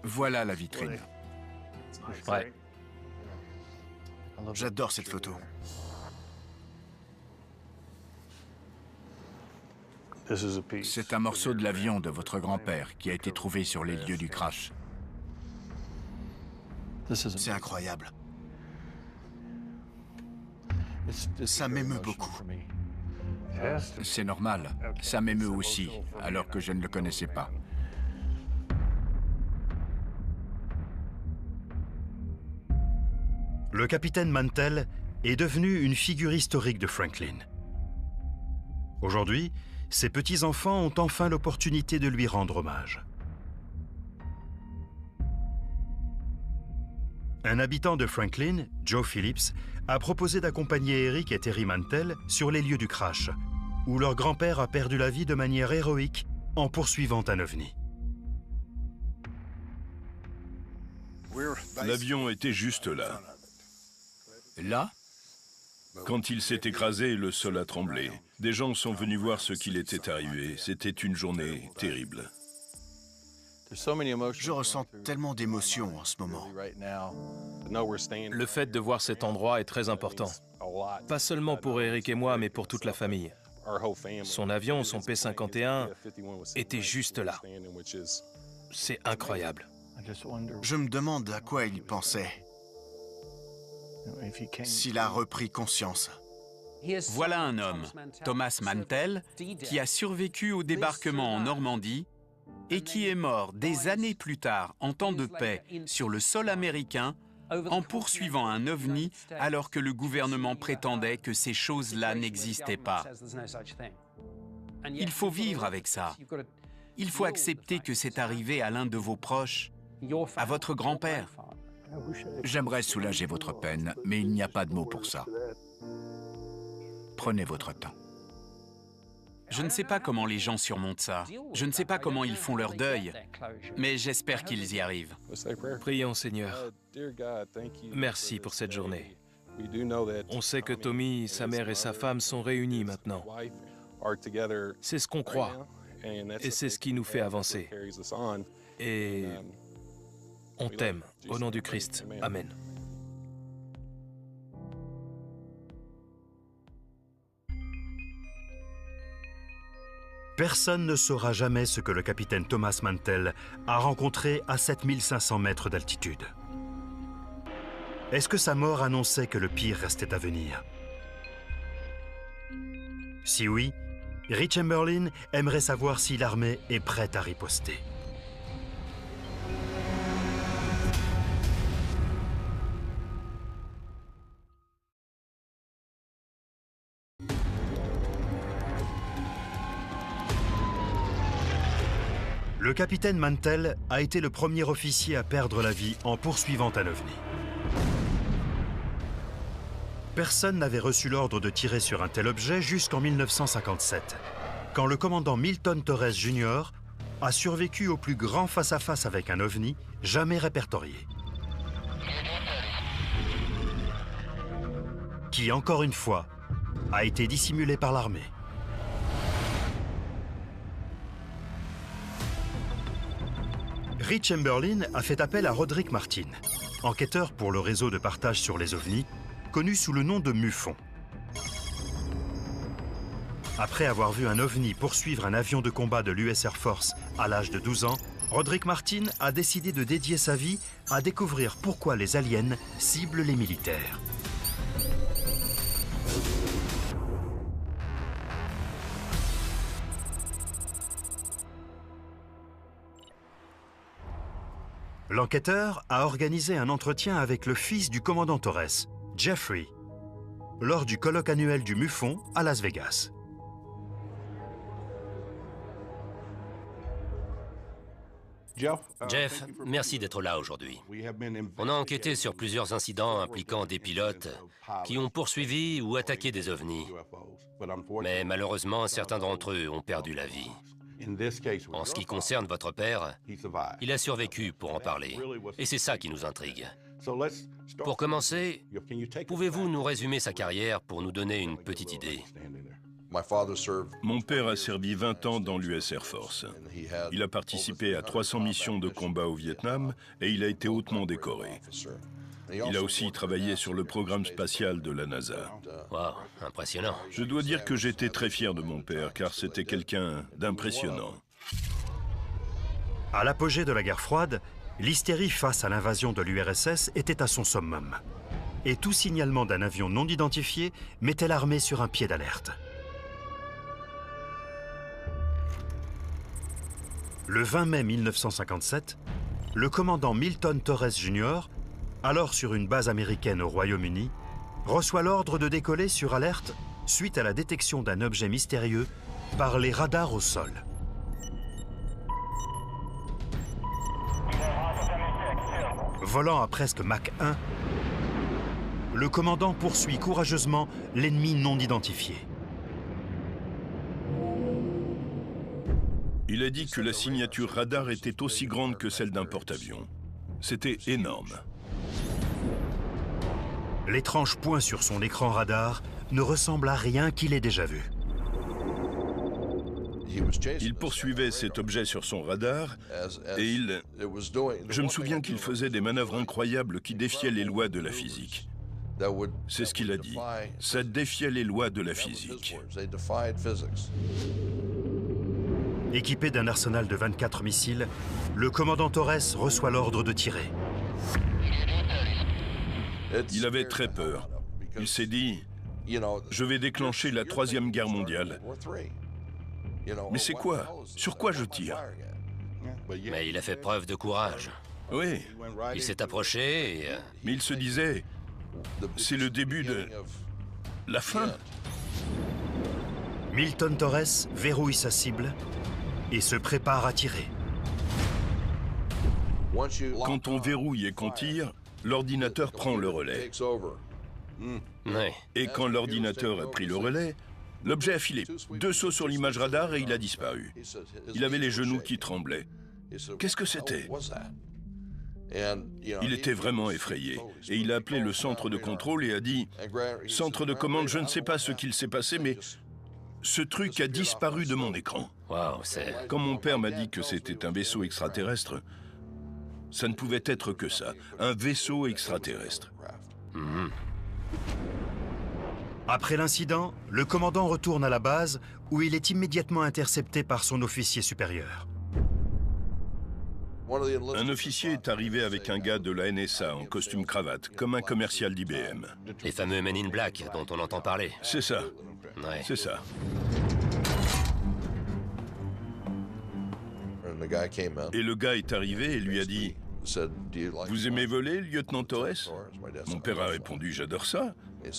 voilà la vitrine.
Ouais.
J'adore cette photo.
C'est un morceau de l'avion de votre grand-père qui a été trouvé sur les lieux du crash.
C'est incroyable. Ça m'émeut beaucoup.
C'est normal. Ça m'émeut aussi, alors que je ne le connaissais pas.
Le capitaine Mantell est devenu une figure historique de Franklin. Aujourd'hui, ses petits-enfants ont enfin l'opportunité de lui rendre hommage. Un habitant de Franklin, Joe Phillips, a proposé d'accompagner Eric et Terry Mantell sur les lieux du crash, où leur grand-père a perdu la vie de manière héroïque en poursuivant un ovni.
L'avion était juste là.
Là?
Quand il s'est écrasé, le sol a tremblé. Des gens sont venus voir ce qu'il était arrivé. C'était une journée terrible.
Je ressens tellement d'émotions en ce moment.
Le fait de voir cet endroit est très important. Pas seulement pour Eric et moi, mais pour toute la famille. Son avion, son P-51, était juste là. C'est incroyable.
Je me demande à quoi il pensait. S'il a repris conscience.
Voilà un homme, Thomas Mantell, qui a survécu au débarquement en Normandie et qui est mort des années plus tard en temps de paix sur le sol américain en poursuivant un ovni alors que le gouvernement prétendait que ces choses-là n'existaient pas. Il faut vivre avec ça. Il faut accepter que c'est arrivé à l'un de vos proches, à votre grand-père.
J'aimerais soulager votre peine, mais il n'y a pas de mots pour ça. Prenez votre temps.
Je ne sais pas comment les gens surmontent ça. Je ne sais pas comment ils font leur deuil, mais j'espère qu'ils y arrivent.
Prions, Seigneur. Merci pour cette journée. On sait que Tommy, sa mère et sa femme sont réunis maintenant. C'est ce qu'on croit, et c'est ce qui nous fait avancer. Et on t'aime, au nom du Christ. Amen.
Personne ne saura jamais ce que le capitaine Thomas Mantell a rencontré à 7500 mètres d'altitude. Est-ce que sa mort annonçait que le pire restait à venir? Si oui, Rich Chamberlain aimerait savoir si l'armée est prête à riposter. Le capitaine Mantell a été le premier officier à perdre la vie en poursuivant un ovni. Personne n'avait reçu l'ordre de tirer sur un tel objet jusqu'en 1957, quand le commandant Milton Torres Jr. a survécu au plus grand face-à-face avec un ovni jamais répertorié, qui, encore une fois, a été dissimulé par l'armée. Rich Chamberlain a fait appel à Roderick Martin, enquêteur pour le réseau de partage sur les ovnis, connu sous le nom de MUFON. Après avoir vu un ovni poursuivre un avion de combat de l'US Air Force à l'âge de 12 ans, Roderick Martin a décidé de dédier sa vie à découvrir pourquoi les aliens ciblent les militaires. L'enquêteur a organisé un entretien avec le fils du commandant Torres, Jeffrey, lors du colloque annuel du MUFON à Las Vegas.
Jeff, merci d'être là aujourd'hui. On a enquêté sur plusieurs incidents impliquant des pilotes qui ont poursuivi ou attaqué des ovnis. Mais malheureusement, certains d'entre eux ont perdu la vie. En ce qui concerne votre père, il a survécu pour en parler. Et c'est ça qui nous intrigue. Pour commencer, pouvez-vous nous résumer sa carrière pour nous donner une petite idée?
Mon père a servi 20 ans dans l'US Air Force. Il a participé à 300 missions de combat au Vietnam et il a été hautement décoré. Il a aussi travaillé sur le programme spatial de la NASA.
Wow, impressionnant.
Je dois dire que j'étais très fier de mon père, car c'était quelqu'un d'impressionnant.
À l'apogée de la guerre froide, l'hystérie face à l'invasion de l'URSS était à son summum. Et tout signalement d'un avion non identifié mettait l'armée sur un pied d'alerte. Le 20 mai 1957, le commandant Milton Torres Jr., alors sur une base américaine au Royaume-Uni, reçoit l'ordre de décoller sur alerte suite à la détection d'un objet mystérieux par les radars au sol. Volant à presque Mach 1, le commandant poursuit courageusement l'ennemi non identifié.
Il a dit que la signature radar était aussi grande que celle d'un porte-avions. C'était énorme.
L'étrange point sur son écran radar ne ressemble à rien qu'il ait déjà vu.
Il poursuivait cet objet sur son radar et je me souviens qu'il faisait des manœuvres incroyables qui défiaient les lois de la physique. C'est ce qu'il a dit. Ça défiait les lois de la physique.
Équipé d'un arsenal de 24 missiles, le commandant Torres reçoit l'ordre de tirer.
Il avait très peur. Il s'est dit, je vais déclencher la Troisième Guerre mondiale. Mais c'est quoi? Sur quoi je tire?
Mais il a fait preuve de courage.
Oui.
Il s'est approché et...
Mais il se disait, c'est le début de la fin.
Milton Torres verrouille sa cible et se prépare à tirer.
Quand on verrouille et qu'on tire, l'ordinateur prend le relais.
Ouais.
Et quand l'ordinateur a pris le relais, l'objet a filé. 2 sauts sur l'image radar et il a disparu. Il avait les genoux qui tremblaient. Qu'est-ce que c'était? Il était vraiment effrayé. Et il a appelé le centre de contrôle et a dit « Centre de commande, je ne sais pas ce qu'il s'est passé, mais ce truc a disparu de mon écran. » Quand mon père m'a dit que c'était un vaisseau extraterrestre, ça ne pouvait être que ça, un vaisseau extraterrestre.
Après l'incident, le commandant retourne à la base où il est immédiatement intercepté par son officier supérieur.
Un officier est arrivé avec un gars de la NSA en costume cravate, comme un commercial d'IBM.
Les fameux Men in Black dont on entend parler.
C'est ça.
Ouais.
C'est ça. Et le gars est arrivé et lui a dit « Vous aimez voler, lieutenant Torres ?» Mon père a répondu « J'adore ça. »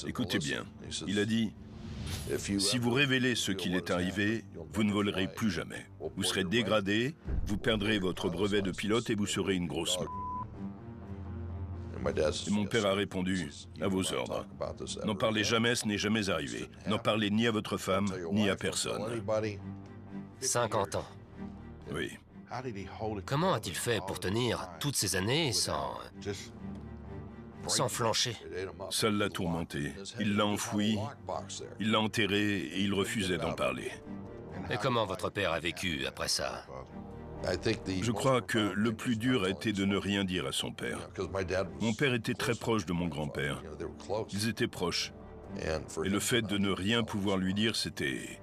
Écoutez bien, il a dit « Si vous révélez ce qu'il est arrivé, vous ne volerez plus jamais. Vous serez dégradé, vous perdrez votre brevet de pilote et vous serez une grosse... » Et mon père a répondu « À vos ordres. N'en parlez jamais, ce n'est jamais arrivé. N'en parlez ni à votre femme, ni à personne. »
50 ans.
Oui.
Comment a-t-il fait pour tenir toutes ces années sans flancher?
Ça l'a tourmenté. Il l'a enfoui, il l'a enterré et il refusait d'en parler.
Et comment votre père a vécu après ça?
Je crois que le plus dur a été de ne rien dire à son père. Mon père était très proche de mon grand-père. Ils étaient proches. Et le fait de ne rien pouvoir lui dire, c'était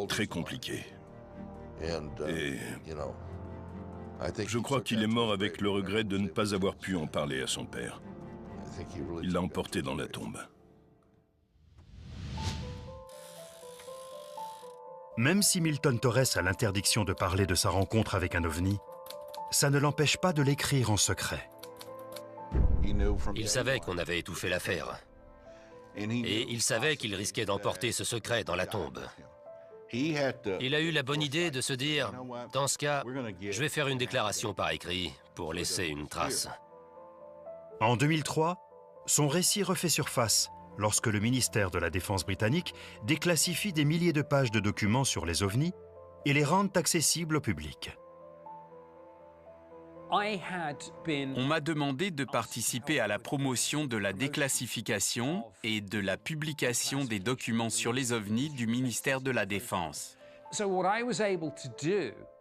très compliqué. Et je crois qu'il est mort avec le regret de ne pas avoir pu en parler à son père. Il l'a emporté dans la tombe.
Même si Milton Torres a l'interdiction de parler de sa rencontre avec un ovni, ça ne l'empêche pas de l'écrire en secret.
Il savait qu'on avait étouffé l'affaire. Et il savait qu'il risquait d'emporter ce secret dans la tombe. Il a eu la bonne idée de se dire, dans ce cas, je vais faire une déclaration par écrit pour laisser une trace.
En 2003, son récit refait surface lorsque le ministère de la Défense britannique déclassifie des milliers de pages de documents sur les ovnis et les rend accessibles au public.
On m'a demandé de participer à la promotion de la déclassification et de la publication des documents sur les ovnis du ministère de la Défense.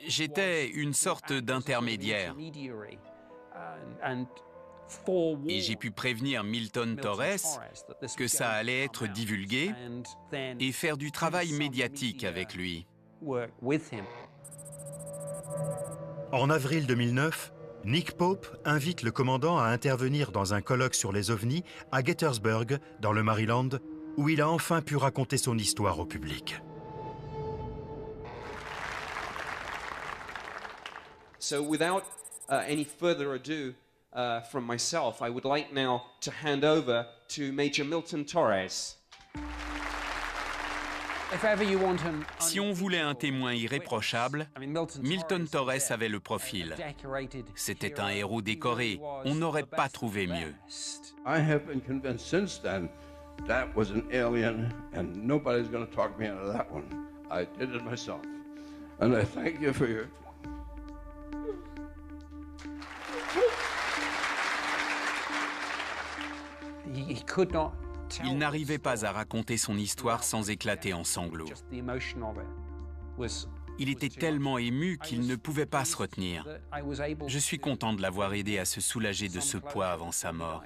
J'étais une sorte d'intermédiaire. Et j'ai pu prévenir Milton Torres que ça allait être divulgué et faire du travail médiatique avec lui.
En avril 2009, Nick Pope invite le commandant à intervenir dans un colloque sur les ovnis à Gettysburg, dans le Maryland, où il a enfin pu raconter son histoire au public.
So without any further ado from myself, I would like now to hand over to Major Milton Torres.
Si on voulait un témoin irréprochable, Milton Torres avait le profil. C'était un héros décoré. On n'aurait pas trouvé mieux.
I have been convinced since then that was an alien, and nobody's going to talk me out of that one. I did it myself, and I thank you for your.
Il n'arrivait pas à raconter son histoire sans éclater en sanglots. Il était tellement ému qu'il ne pouvait pas se retenir. Je suis content de l'avoir aidé à se soulager de ce poids avant sa mort.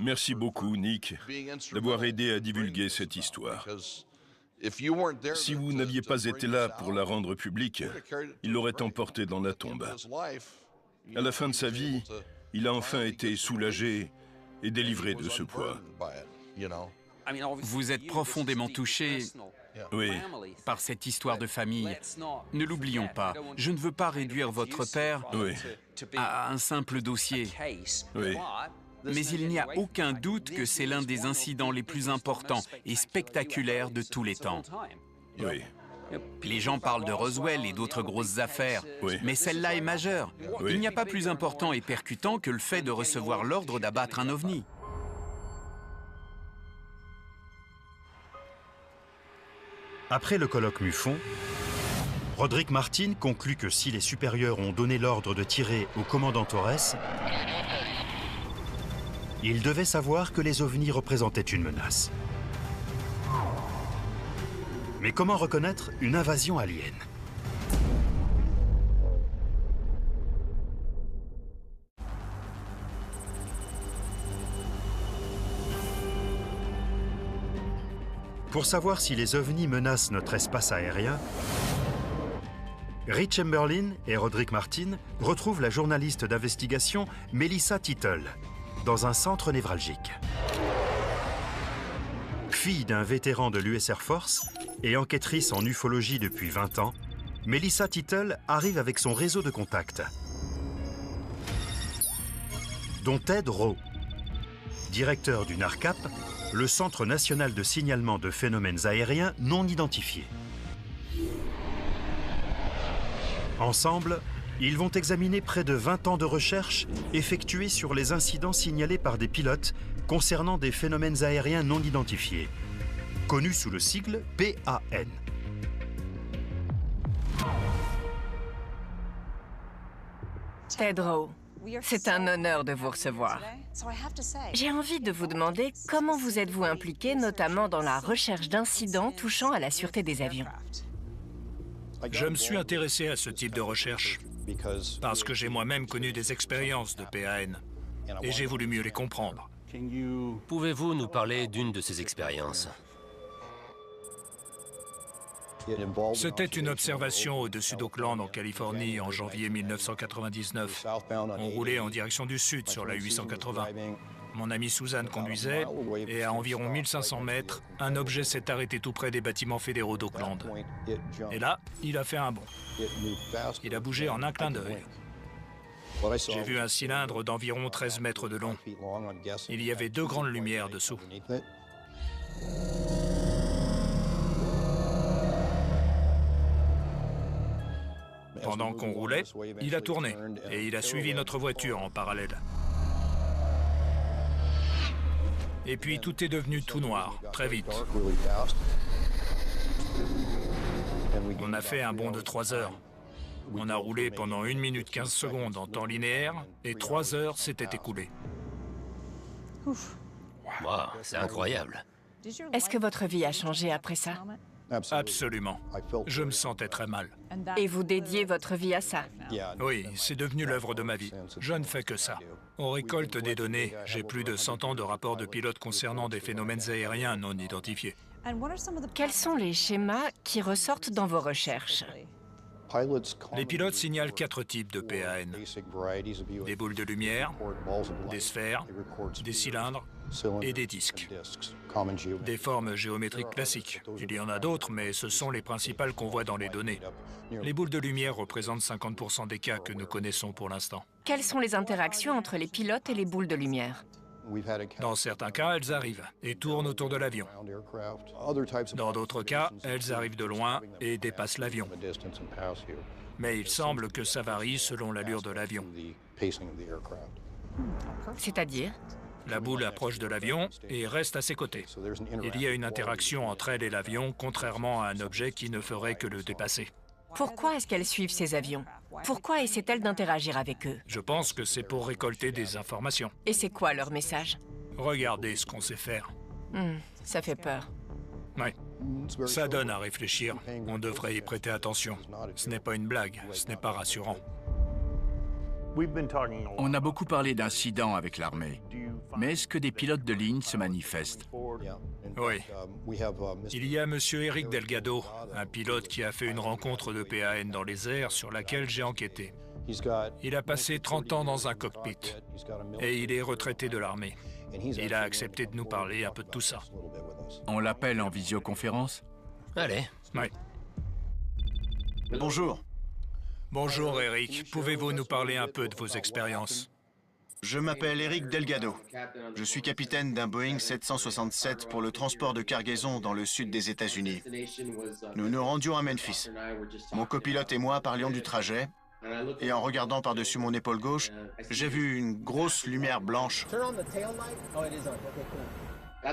Merci beaucoup, Nick, d'avoir aidé à divulguer cette histoire. Si vous n'aviez pas été là pour la rendre publique, il l'aurait emporté dans la tombe. À la fin de sa vie, il a enfin été soulagé et délivré de ce poids.
Vous êtes profondément touché par cette histoire de famille. Ne l'oublions pas. Je ne veux pas réduire votre père à un simple dossier. Mais il n'y a aucun doute que c'est l'un des incidents les plus importants et spectaculaires de tous les temps. Les gens parlent de Roswell et d'autres grosses affaires, mais celle-là est majeure. Il n'y a pas plus important et percutant que le fait de recevoir l'ordre d'abattre un ovni.
Après le colloque MUFON, Roderick Martin conclut que si les supérieurs ont donné l'ordre de tirer au commandant Torres, il devait savoir que les ovnis représentaient une menace. Mais comment reconnaître une invasion alien? Pour savoir si les ovnis menacent notre espace aérien, Rich Chamberlain et Roderick Martin retrouvent la journaliste d'investigation Melissa Tittle dans un centre névralgique. Fille d'un vétéran de l'US Air Force et enquêtrice en ufologie depuis 20 ans, Melissa Tittle arrive avec son réseau de contacts, dont Ted Rowe, directeur du NARCAP, le Centre national de signalement de phénomènes aériens non identifiés. Ensemble, ils vont examiner près de 20 ans de recherche effectuées sur les incidents signalés par des pilotes concernant des phénomènes aériens non identifiés, connus sous le sigle PAN.
Ted Rowe, c'est un honneur de vous recevoir. J'ai envie de vous demander comment vous êtes-vous impliqué, notamment dans la recherche d'incidents touchant à la sûreté des avions.
Je me suis intéressé à ce type de recherche parce que j'ai moi-même connu des expériences de PAN et j'ai voulu mieux les comprendre.
Pouvez-vous nous parler d'une de ces expériences?
C'était une observation au-dessus d'Oakland, en Californie, en janvier 1999. On roulait en direction du sud sur la 880. Mon amie Suzanne conduisait et à environ 1500 mètres, un objet s'est arrêté tout près des bâtiments fédéraux d'Oakland. Et là, il a fait un bond. Il a bougé en un clin d'œil. J'ai vu un cylindre d'environ 13 mètres de long. Il y avait 2 grandes lumières dessous. Pendant qu'on roulait, il a tourné et il a suivi notre voiture en parallèle. Et puis tout est devenu tout noir, très vite. On a fait un bond de 3 heures. On a roulé pendant 1 minute 15 secondes en temps linéaire et 3 heures s'étaient écoulées.
Wow, c'est incroyable.
Est-ce que votre vie a changé après ça?
Absolument. Je me sentais très mal.
Et vous dédiez votre vie à ça?
Oui, c'est devenu l'œuvre de ma vie. Je ne fais que ça. On récolte des données. J'ai plus de 100 ans de rapports de pilotes concernant des phénomènes aériens non identifiés.
Quels sont les schémas qui ressortent dans vos recherches?
Les pilotes signalent 4 types de PAN. Des boules de lumière, des sphères, des cylindres et des disques. Des formes géométriques classiques. Il y en a d'autres, mais ce sont les principales qu'on voit dans les données. Les boules de lumière représentent 50% des cas que nous connaissons pour l'instant.
Quelles sont les interactions entre les pilotes et les boules de lumière?
Dans certains cas, elles arrivent et tournent autour de l'avion. Dans d'autres cas, elles arrivent de loin et dépassent l'avion. Mais il semble que ça varie selon l'allure de l'avion.
C'est-à-dire?
La boule approche de l'avion et reste à ses côtés. Il y a une interaction entre elle et l'avion, contrairement à un objet qui ne ferait que le dépasser.
Pourquoi est-ce qu'elles suivent ces avions? Pourquoi essaient-elles d'interagir avec eux?
Je pense que c'est pour récolter des informations.
Et c'est quoi leur message?
Regardez ce qu'on sait faire.
Ça fait peur.
Oui. Ça donne à réfléchir. On devrait y prêter attention. Ce n'est pas une blague, ce n'est pas rassurant.
On a beaucoup parlé d'incidents avec l'armée. Mais est-ce que des pilotes de ligne se manifestent?
Oui. Il y a M. Eric Delgado, un pilote qui a fait une rencontre de PAN dans les airs sur laquelle j'ai enquêté. Il a passé 30 ans dans un cockpit et il est retraité de l'armée. Il a accepté de nous parler un peu de tout ça.
On l'appelle en visioconférence?
Allez.
Oui.
Bonjour.
Bonjour Eric, pouvez-vous nous parler un peu de vos expériences?
Je m'appelle Eric Delgado. Je suis capitaine d'un Boeing 767 pour le transport de cargaison dans le sud des États-Unis. Nous nous rendions à Memphis. Mon copilote et moi parlions du trajet, et en regardant par-dessus mon épaule gauche, j'ai vu une grosse lumière blanche.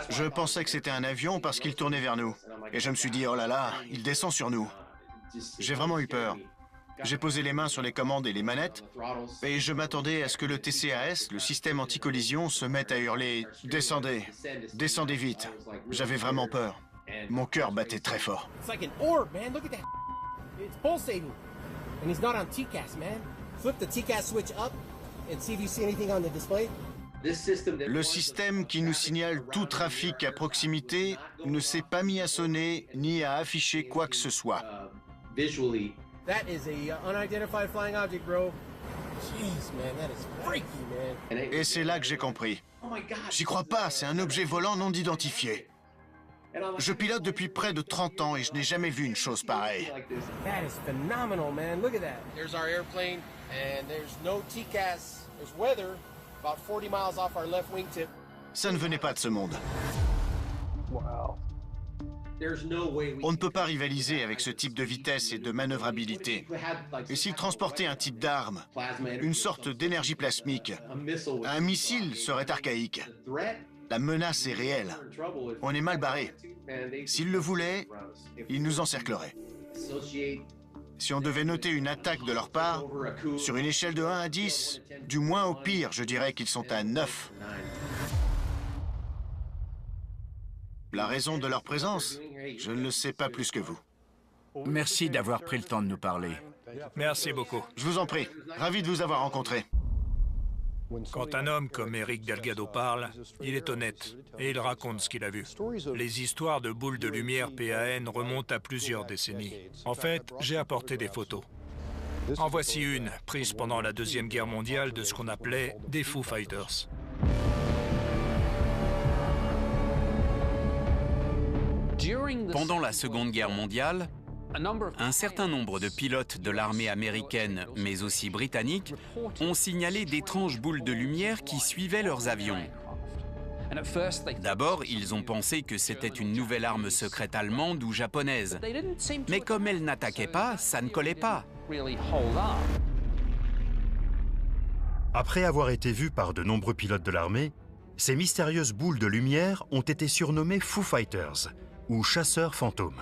Je pensais que c'était un avion parce qu'il tournait vers nous. Et je me suis dit, oh là là, il descend sur nous. J'ai vraiment eu peur. J'ai posé les mains sur les commandes et les manettes, et je m'attendais à ce que le TCAS, le système anti-collision, se mette à hurler « Descendez, descendez vite ». J'avais vraiment peur. Mon cœur battait très fort. Le système qui nous signale tout trafic à proximité ne s'est pas mis à sonner ni à afficher quoi que ce soit.
That is a unidentified flying object, bro. Jeez, man, that is freaky, man.
Et c'est là que j'ai compris. J'y crois pas, c'est un objet volant non identifié. Je pilote depuis près de 30 ans et je n'ai jamais vu une chose pareille.
That is phenomenal, man. Look at that. There's our airplane, and there's no TCAS. There's weather about 40 miles off our left wingtip.
Ça ne venait pas de ce monde.
Wow.
On ne peut pas rivaliser avec ce type de vitesse et de manœuvrabilité. Et s'il transportait un type d'arme, une sorte d'énergie plasmique, un missile serait archaïque. La menace est réelle. On est mal barré. S'il le voulait, il nous encerclerait. Si on devait noter une attaque de leur part, sur une échelle de 1 à 10, du moins au pire, je dirais qu'ils sont à 9. La raison de leur présence, je ne le sais pas plus que vous.
Merci d'avoir pris le temps de nous parler.
Merci beaucoup.
Je vous en prie. Ravi de vous avoir rencontré.
Quand un homme comme Eric Delgado parle, il est honnête et il raconte ce qu'il a vu. Les histoires de boules de lumière PAN remontent à plusieurs décennies. En fait, j'ai apporté des photos. En voici une, prise pendant la Deuxième Guerre mondiale de ce qu'on appelait des Foo Fighters.
Pendant la Seconde Guerre mondiale, un certain nombre de pilotes de l'armée américaine, mais aussi britannique, ont signalé d'étranges boules de lumière qui suivaient leurs avions. D'abord, ils ont pensé que c'était une nouvelle arme secrète allemande ou japonaise. Mais comme elle n'attaquait pas, ça ne collait pas.
Après avoir été vues par de nombreux pilotes de l'armée, ces mystérieuses boules de lumière ont été surnommées Foo Fighters, ou chasseurs fantômes.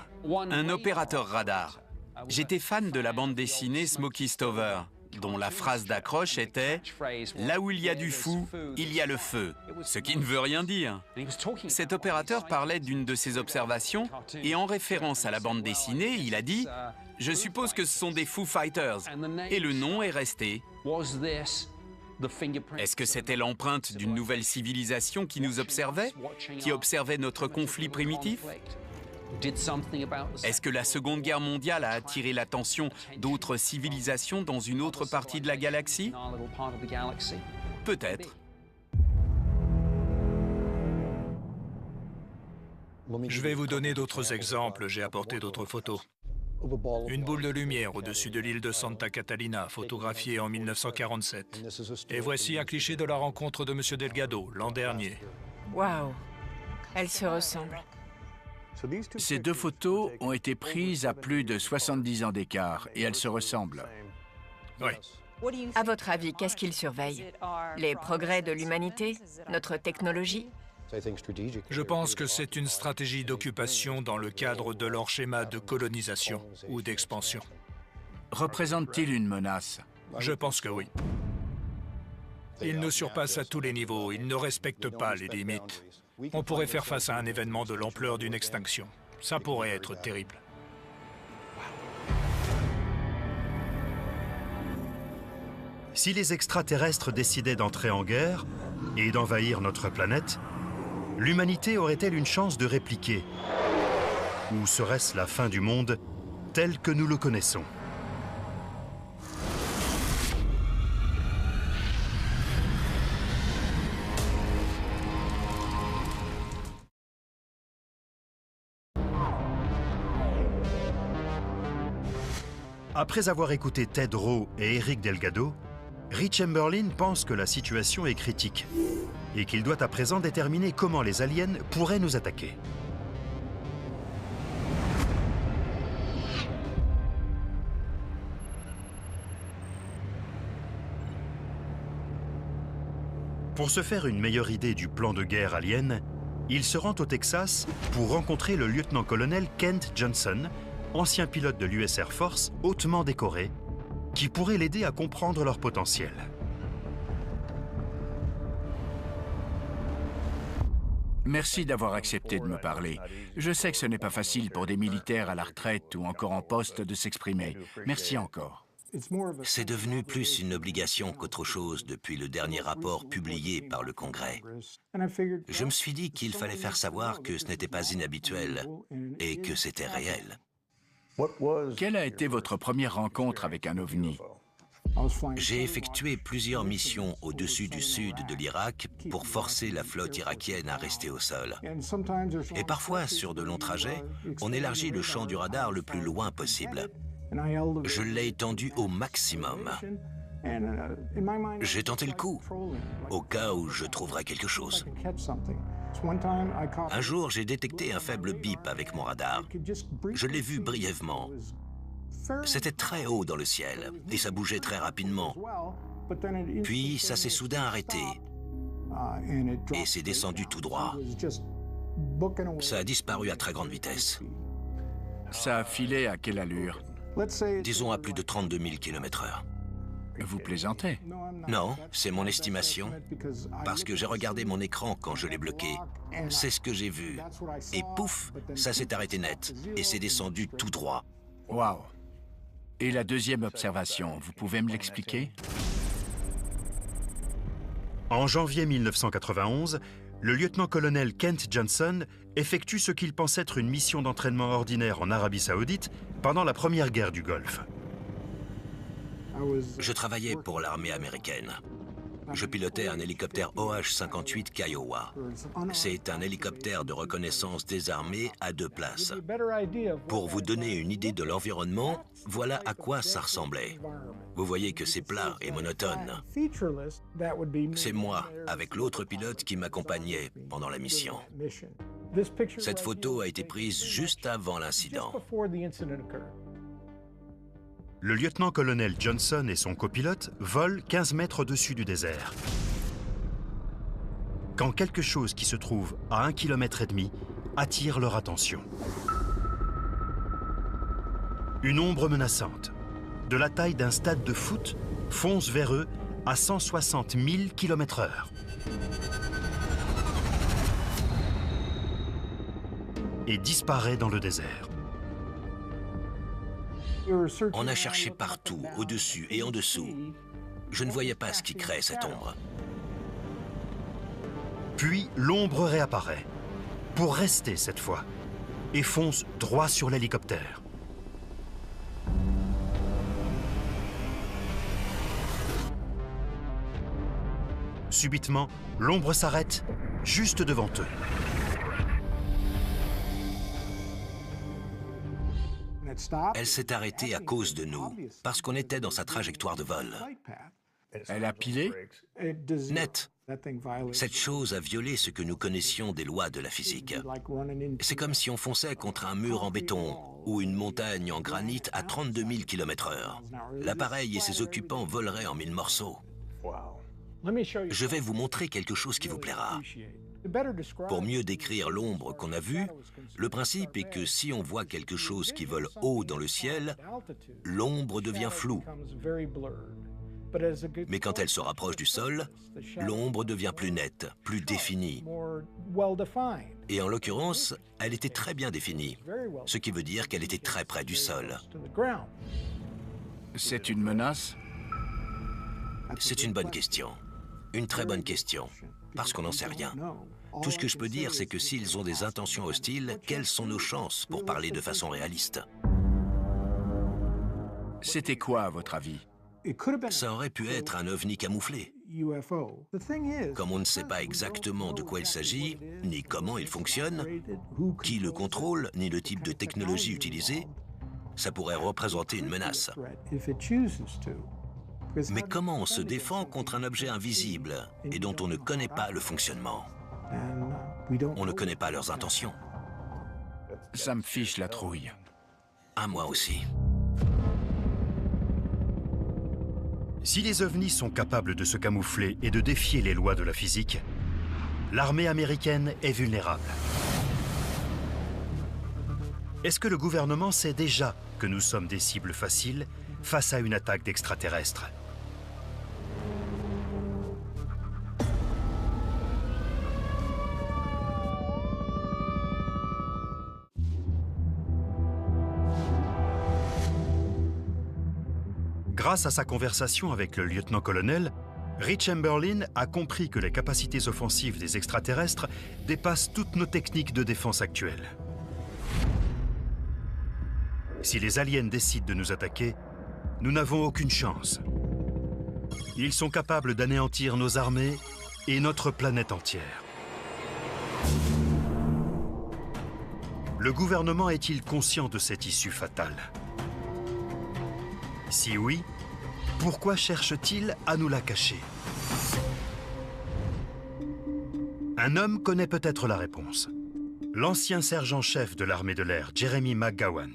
Un opérateur radar. J'étais fan de la bande dessinée Smokey Stover, dont la phrase d'accroche était « Là où il y a du fou, il y a le feu », ce qui ne veut rien dire. Cet opérateur parlait d'une de ses observations et en référence à la bande dessinée, il a dit « Je suppose que ce sont des Foo Fighters » et le nom est resté. Est-ce que c'était l'empreinte d'une nouvelle civilisation qui nous observait, qui observait notre conflit primitif? Est-ce que la Seconde Guerre mondiale a attiré l'attention d'autres civilisations dans une autre partie de la galaxie? Peut-être.
Je vais vous donner d'autres exemples, j'ai apporté d'autres photos. Une boule de lumière au-dessus de l'île de Santa Catalina, photographiée en 1947. Et voici un cliché de la rencontre de M. Delgado, l'an dernier.
Waouh, elles se ressemblent.
Ces deux photos ont été prises à plus de 70 ans d'écart et elles se ressemblent.
Oui.
À votre avis, qu'est-ce qu'ils surveillent? Les progrès de l'humanité? Notre technologie?
Je pense que c'est une stratégie d'occupation dans le cadre de leur schéma de colonisation ou d'expansion.
Représente-t-il une menace?
Je pense que oui. Ils nous surpassent à tous les niveaux, ils ne respectent pas les limites. On pourrait faire face à un événement de l'ampleur d'une extinction. Ça pourrait être terrible.
Si les extraterrestres décidaient d'entrer en guerre et d'envahir notre planète, l'humanité aurait-elle une chance de répliquer? Ou serait-ce la fin du monde tel que nous le connaissons? Après avoir écouté Ted Rowe et Eric Delgado, Rich Chamberlain pense que la situation est critique et qu'il doit à présent déterminer comment les aliens pourraient nous attaquer. Pour se faire une meilleure idée du plan de guerre alien, il se rend au Texas pour rencontrer le lieutenant-colonel Kent Johnson, ancien pilote de l'US Air Force hautement décoré, qui pourrait l'aider à comprendre leur potentiel.
Merci d'avoir accepté de me parler. Je sais que ce n'est pas facile pour des militaires à la retraite ou encore en poste de s'exprimer. Merci encore.
C'est devenu plus une obligation qu'autre chose depuis le dernier rapport publié par le Congrès. Je me suis dit qu'il fallait faire savoir que ce n'était pas inhabituel et que c'était réel.
Quelle a été votre première rencontre avec un ovni?
J'ai effectué plusieurs missions au-dessus du sud de l'Irak pour forcer la flotte irakienne à rester au sol. Et parfois, sur de longs trajets, on élargit le champ du radar le plus loin possible. Je l'ai étendu au maximum. J'ai tenté le coup, au cas où je trouverais quelque chose. Un jour, j'ai détecté un faible bip avec mon radar. Je l'ai vu brièvement. C'était très haut dans le ciel et ça bougeait très rapidement. Puis ça s'est soudain arrêté et c'est descendu tout droit. Ça a disparu à très grande vitesse.
Ça a filé à quelle allure?
Disons à plus de 32 000 km/h.
Vous plaisantez?
Non, c'est mon estimation, parce que j'ai regardé mon écran quand je l'ai bloqué. C'est ce que j'ai vu. Et pouf, ça s'est arrêté net, et c'est descendu tout droit.
Waouh! Et la deuxième observation, vous pouvez me l'expliquer?
En janvier 1991, le lieutenant-colonel Kent Johnson effectue ce qu'il pense être une mission d'entraînement ordinaire en Arabie Saoudite pendant la première guerre du Golfe.
Je travaillais pour l'armée américaine. Je pilotais un hélicoptère OH-58 Kiowa. C'est un hélicoptère de reconnaissance des armées à 2 places. Pour vous donner une idée de l'environnement, voilà à quoi ça ressemblait. Vous voyez que c'est plat et monotone. C'est moi, avec l'autre pilote qui m'accompagnait pendant la mission. Cette photo a été prise juste avant l'incident.
Le lieutenant-colonel Johnson et son copilote volent 15 mètres au-dessus du désert. Quand quelque chose qui se trouve à 1,5 km attire leur attention. Une ombre menaçante, de la taille d'un stade de foot, fonce vers eux à 160 000 km/h. Et disparaît dans le désert.
On a cherché partout, au-dessus et en dessous. Je ne voyais pas ce qui crée cette ombre.
Puis l'ombre réapparaît, pour rester cette fois, et fonce droit sur l'hélicoptère. Subitement, l'ombre s'arrête juste devant eux.
Elle s'est arrêtée à cause de nous, parce qu'on était dans sa trajectoire de vol.
Elle a pilé?
Net. Cette chose a violé ce que nous connaissions des lois de la physique. C'est comme si on fonçait contre un mur en béton ou une montagne en granit à 32 000 km/h. L'appareil et ses occupants voleraient en 1000 morceaux. Je vais vous montrer quelque chose qui vous plaira. Pour mieux décrire l'ombre qu'on a vue, le principe est que si on voit quelque chose qui vole haut dans le ciel, l'ombre devient floue. Mais quand elle se rapproche du sol, l'ombre devient plus nette, plus définie. Et en l'occurrence, elle était très bien définie, ce qui veut dire qu'elle était très près du sol.
C'est une menace?
C'est une bonne question. Une très bonne question, parce qu'on n'en sait rien. Tout ce que je peux dire, c'est que s'ils ont des intentions hostiles, quelles sont nos chances pour parler de façon réaliste?
C'était quoi, à votre avis?
Ça aurait pu être un ovni camouflé. Comme on ne sait pas exactement de quoi il s'agit, ni comment il fonctionne, qui le contrôle, ni le type de technologie utilisée, ça pourrait représenter une menace. Mais comment on se défend contre un objet invisible et dont on ne connaît pas le fonctionnement? On ne connaît pas leurs intentions.
Ça me fiche la trouille.
À moi aussi.
Si les ovnis sont capables de se camoufler et de défier les lois de la physique, l'armée américaine est vulnérable. Est-ce que le gouvernement sait déjà que nous sommes des cibles faciles face à une attaque d'extraterrestres? Grâce à sa conversation avec le lieutenant-colonel, Rich Chamberlain a compris que les capacités offensives des extraterrestres dépassent toutes nos techniques de défense actuelles. Si les aliens décident de nous attaquer, nous n'avons aucune chance. Ils sont capables d'anéantir nos armées et notre planète entière. Le gouvernement est-il conscient de cette issue fatale? Si oui, pourquoi cherche-t-il à nous la cacher? Un homme connaît peut-être la réponse. L'ancien sergent-chef de l'armée de l'air, Jeremy McGowan.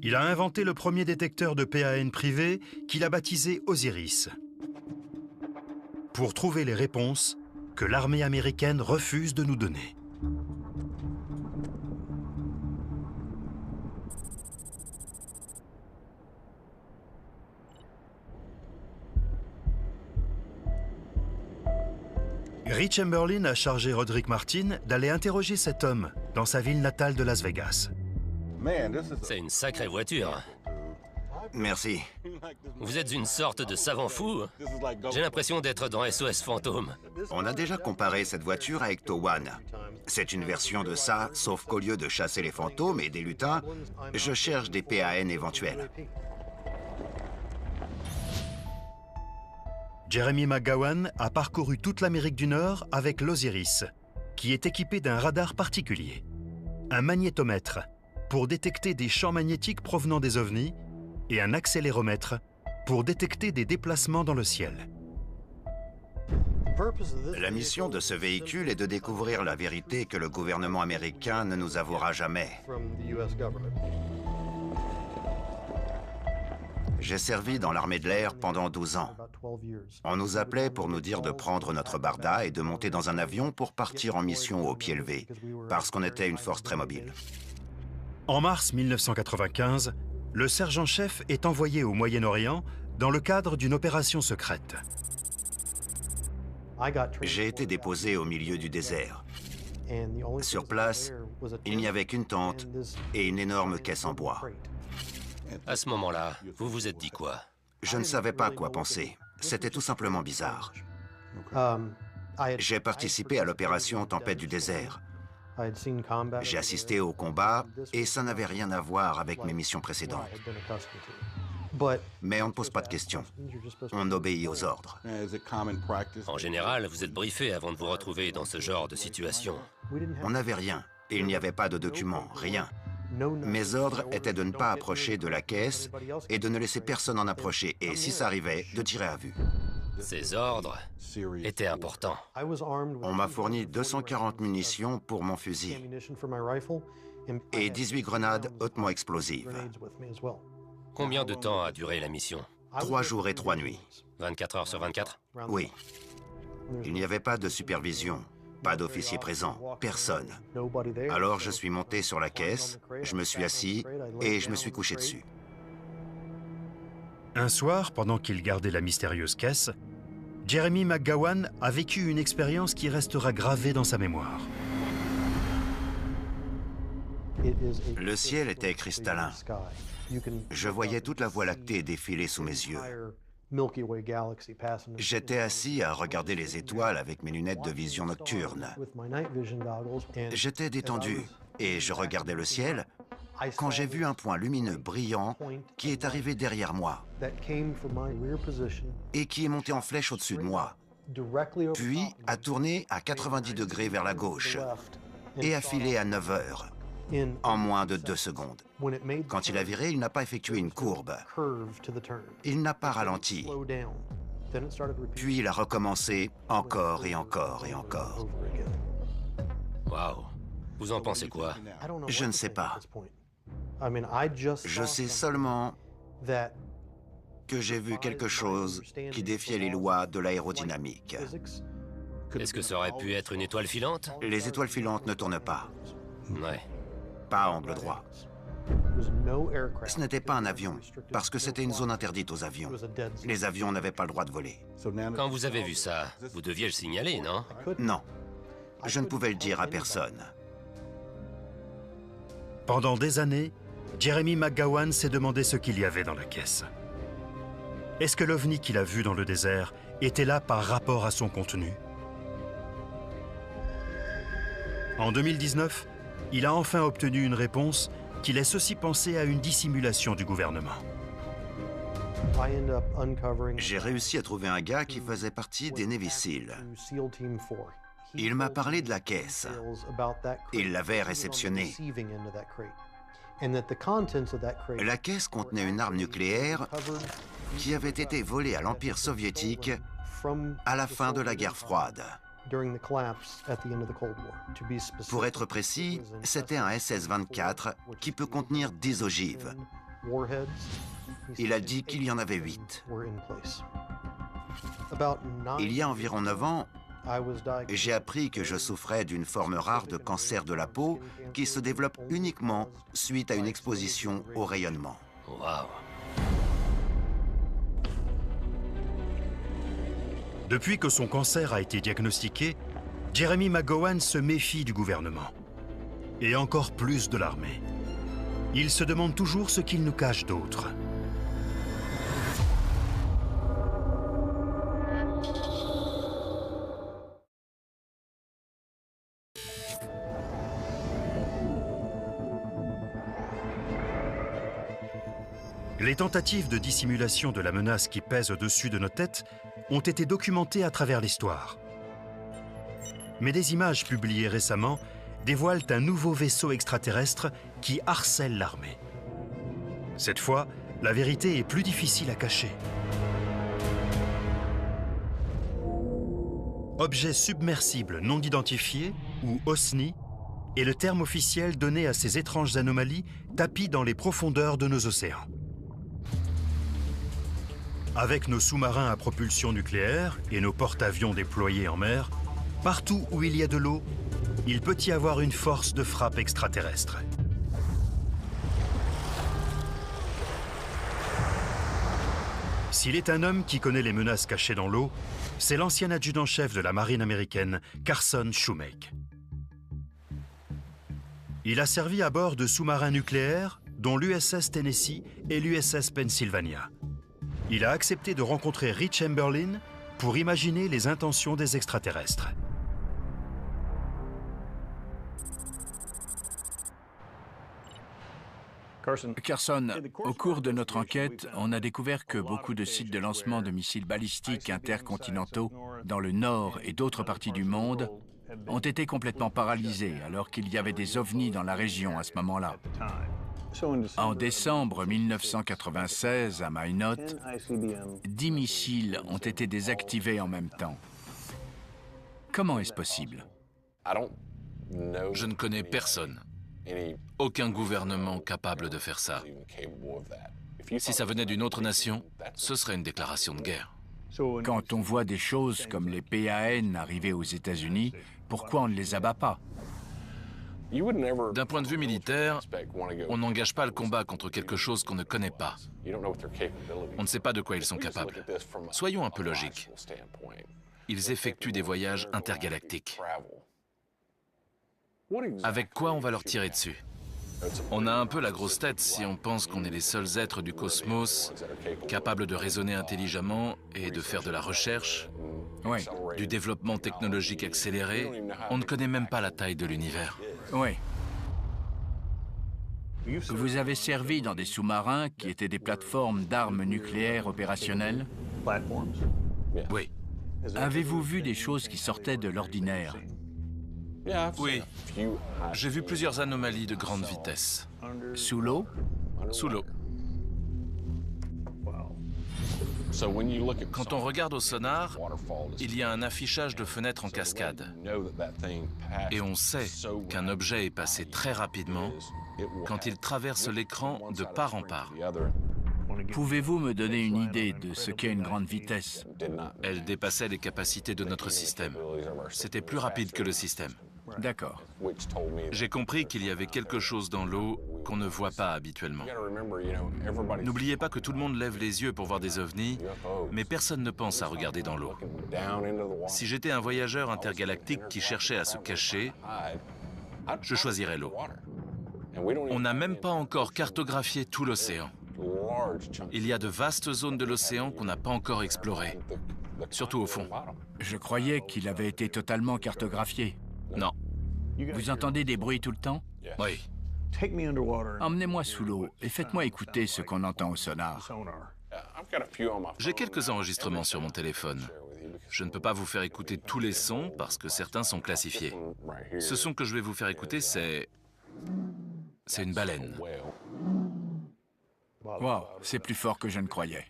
Il a inventé le premier détecteur de PAN privé qu'il a baptisé Osiris, pour trouver les réponses que l'armée américaine refuse de nous donner. Rich Chamberlain a chargé Roderick Martin d'aller interroger cet homme dans sa ville natale de Las Vegas.
C'est une sacrée voiture.
Merci.
Vous êtes une sorte de savant fou. J'ai l'impression d'être dans SOS Fantôme.
On a déjà comparé cette voiture à Ecto One. C'est une version de ça, sauf qu'au lieu de chasser les fantômes et des lutins, je cherche des PAN éventuels.
Jeremy McGowan a parcouru toute l'Amérique du Nord avec l'Osiris, qui est équipé d'un radar particulier, un magnétomètre pour détecter des champs magnétiques provenant des ovnis et un accéléromètre pour détecter des déplacements dans le ciel.
La mission de ce véhicule est de découvrir la vérité que le gouvernement américain ne nous avouera jamais. J'ai servi dans l'armée de l'air pendant 12 ans. On nous appelait pour nous dire de prendre notre barda et de monter dans un avion pour partir en mission au pied levé, parce qu'on était une force très mobile.
En mars 1995, le sergent-chef est envoyé au Moyen-Orient dans le cadre d'une opération secrète.
J'ai été déposé au milieu du désert. Sur place, il n'y avait qu'une tente et une énorme caisse en bois.
À ce moment-là, vous vous êtes dit quoi?
Je ne savais pas quoi penser. C'était tout simplement bizarre. J'ai participé à l'opération Tempête du désert. J'ai assisté au combat et ça n'avait rien à voir avec mes missions précédentes. Mais on ne pose pas de questions. On obéit aux ordres.
En général, vous êtes briefé avant de vous retrouver dans ce genre de situation.
On n'avait rien. Et il n'y avait pas de documents, rien. Mes ordres étaient de ne pas approcher de la caisse et de ne laisser personne en approcher, et si ça arrivait, de tirer à vue.
Ces ordres étaient importants.
On m'a fourni 240 munitions pour mon fusil et 18 grenades hautement explosives.
Combien de temps a duré la mission?
3 jours et 3 nuits.
24 heures sur 24?
Oui. Il n'y avait pas de supervision, pas d'officier présent, personne. Alors je suis monté sur la caisse, je me suis assis et je me suis couché dessus.
Un soir, pendant qu'il gardait la mystérieuse caisse, Jeremy McGowan a vécu une expérience qui restera gravée dans sa mémoire.
Le ciel était cristallin. Je voyais toute la Voie lactée défiler sous mes yeux. J'étais assis à regarder les étoiles avec mes lunettes de vision nocturne. J'étais détendu et je regardais le ciel quand j'ai vu un point lumineux brillant qui est arrivé derrière moi et qui est monté en flèche au-dessus de moi, puis a tourné à 90 degrés vers la gauche et a filé à 9 heures, en moins de 2 secondes. Quand il a viré, il n'a pas effectué une courbe. Il n'a pas ralenti. Puis il a recommencé encore et encore et encore.
Waouh! Vous en pensez quoi?
Je ne sais pas. Je sais seulement que j'ai vu quelque chose qui défiait les lois de l'aérodynamique.
Est-ce que ça aurait pu être une étoile filante?
Les étoiles filantes ne tournent pas.
Ouais.
Pas à angle droit. Ce n'était pas un avion, parce que c'était une zone interdite aux avions. Les avions n'avaient pas le droit de voler.
Quand vous avez vu ça, vous deviez le signaler, non?
Non. Je ne pouvais le dire à personne.
Pendant des années, Jeremy McGowan s'est demandé ce qu'il y avait dans la caisse. Est-ce que l'OVNI qu'il a vu dans le désert était là par rapport à son contenu? En 2019, il a enfin obtenu une réponse qui laisse aussi penser à une dissimulation du gouvernement.
J'ai réussi à trouver un gars qui faisait partie des Navy Seals. Il m'a parlé de la caisse. Il l'avait réceptionnée. La caisse contenait une arme nucléaire qui avait été volée à l'Empire soviétique à la fin de la guerre froide. Pour être précis, c'était un SS-24 qui peut contenir 10 ogives. Il a dit qu'il y en avait 8. Il y a environ 9 ans, j'ai appris que je souffrais d'une forme rare de cancer de la peau qui se développe uniquement suite à une exposition au rayonnement.
Waouh!
Depuis que son cancer a été diagnostiqué, Jeremy McGowan se méfie du gouvernement. Et encore plus de l'armée. Il se demande toujours ce qu'il nous cache d'autre. Les tentatives de dissimulation de la menace qui pèse au-dessus de nos têtes ont été documentées à travers l'histoire. Mais des images publiées récemment dévoilent un nouveau vaisseau extraterrestre qui harcèle l'armée. Cette fois, la vérité est plus difficile à cacher. Objet submersible non identifié, ou OSNI, est le terme officiel donné à ces étranges anomalies tapies dans les profondeurs de nos océans. Avec nos sous-marins à propulsion nucléaire et nos porte-avions déployés en mer, partout où il y a de l'eau, il peut y avoir une force de frappe extraterrestre. S'il est un homme qui connaît les menaces cachées dans l'eau, c'est l'ancien adjudant-chef de la marine américaine, Carson Shoemake. Il a servi à bord de sous-marins nucléaires, dont l'USS Tennessee et l'USS Pennsylvania. Il a accepté de rencontrer Rich Chamberlain pour imaginer les intentions des extraterrestres.
Carson, au cours de notre enquête, on a découvert que beaucoup de sites de lancement de missiles balistiques intercontinentaux dans le nord et d'autres parties du monde ont été complètement paralysés alors qu'il y avait des ovnis dans la région à ce moment-là. En décembre 1996, à Minot, 10 missiles ont été désactivés en même temps. Comment est-ce possible?
Je ne connais personne, aucun gouvernement capable de faire ça. Si ça venait d'une autre nation, ce serait une déclaration de guerre.
Quand on voit des choses comme les PAN arriver aux États-Unis, pourquoi on ne les abat pas?
D'un point de vue militaire, on n'engage pas le combat contre quelque chose qu'on ne connaît pas. On ne sait pas de quoi ils sont capables. Soyons un peu logiques. Ils effectuent des voyages intergalactiques. Avec quoi on va leur tirer dessus? On a un peu la grosse tête si on pense qu'on est les seuls êtres du cosmos capables de raisonner intelligemment et de faire de la recherche, du développement technologique accéléré. On ne connaît même pas la taille de l'univers.
Oui. Vous avez servi dans des sous-marins qui étaient des plateformes d'armes nucléaires opérationnelles?
Oui.
Avez-vous vu des choses qui sortaient de l'ordinaire?
Oui. J'ai vu plusieurs anomalies de grande vitesse.
Sous l'eau?
Sous l'eau. Quand on regarde au sonar, il y a un affichage de fenêtres en cascade. Et on sait qu'un objet est passé très rapidement quand il traverse l'écran de part en part.
Pouvez-vous me donner une idée de ce qu'est une grande vitesse?
Elle dépassait les capacités de notre système. C'était plus rapide que le système.
D'accord.
J'ai compris qu'il y avait quelque chose dans l'eau qu'on ne voit pas habituellement. N'oubliez pas que tout le monde lève les yeux pour voir des ovnis, mais personne ne pense à regarder dans l'eau. Si j'étais un voyageur intergalactique qui cherchait à se cacher, je choisirais l'eau. On n'a même pas encore cartographié tout l'océan. Il y a de vastes zones de l'océan qu'on n'a pas encore explorées, surtout au fond.
Je croyais qu'il avait été totalement cartographié.
Non.
Vous entendez des bruits tout le temps?
Oui.
Emmenez-moi sous l'eau et faites-moi écouter ce qu'on entend au sonar.
J'ai quelques enregistrements sur mon téléphone. Je ne peux pas vous faire écouter tous les sons parce que certains sont classifiés. Ce son que je vais vous faire écouter, c'est une baleine.
Wow, c'est plus fort que je ne croyais.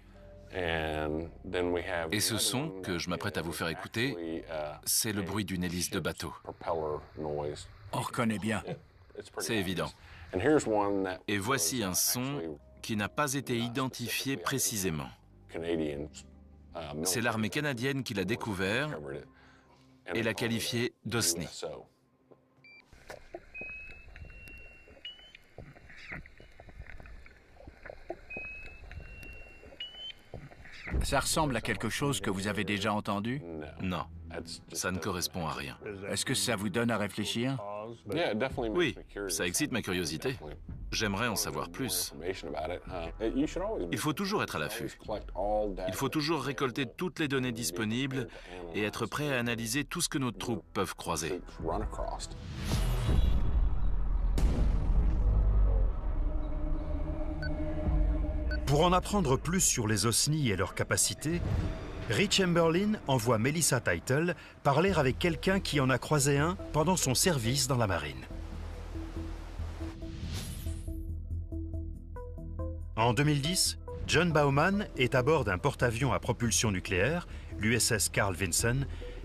Et ce son que je m'apprête à vous faire écouter, c'est le bruit d'une hélice de bateau.
On reconnaît bien.
C'est évident. Et voici un son qui n'a pas été identifié précisément. C'est l'armée canadienne qui l'a découvert et l'a qualifié d'OSNI.
Ça ressemble à quelque chose que vous avez déjà entendu?
Non, ça ne correspond à rien.
Est-ce que ça vous donne à réfléchir?
Oui, ça excite ma curiosité. J'aimerais en savoir plus. Il faut toujours être à l'affût. Il faut toujours récolter toutes les données disponibles et être prêt à analyser tout ce que nos troupes peuvent croiser.
Pour en apprendre plus sur les OSNI et leurs capacités, Rich Chamberlain envoie Melissa Title parler avec quelqu'un qui en a croisé un pendant son service dans la marine. En 2010, John Bauman est à bord d'un porte-avions à propulsion nucléaire, l'USS Carl Vinson,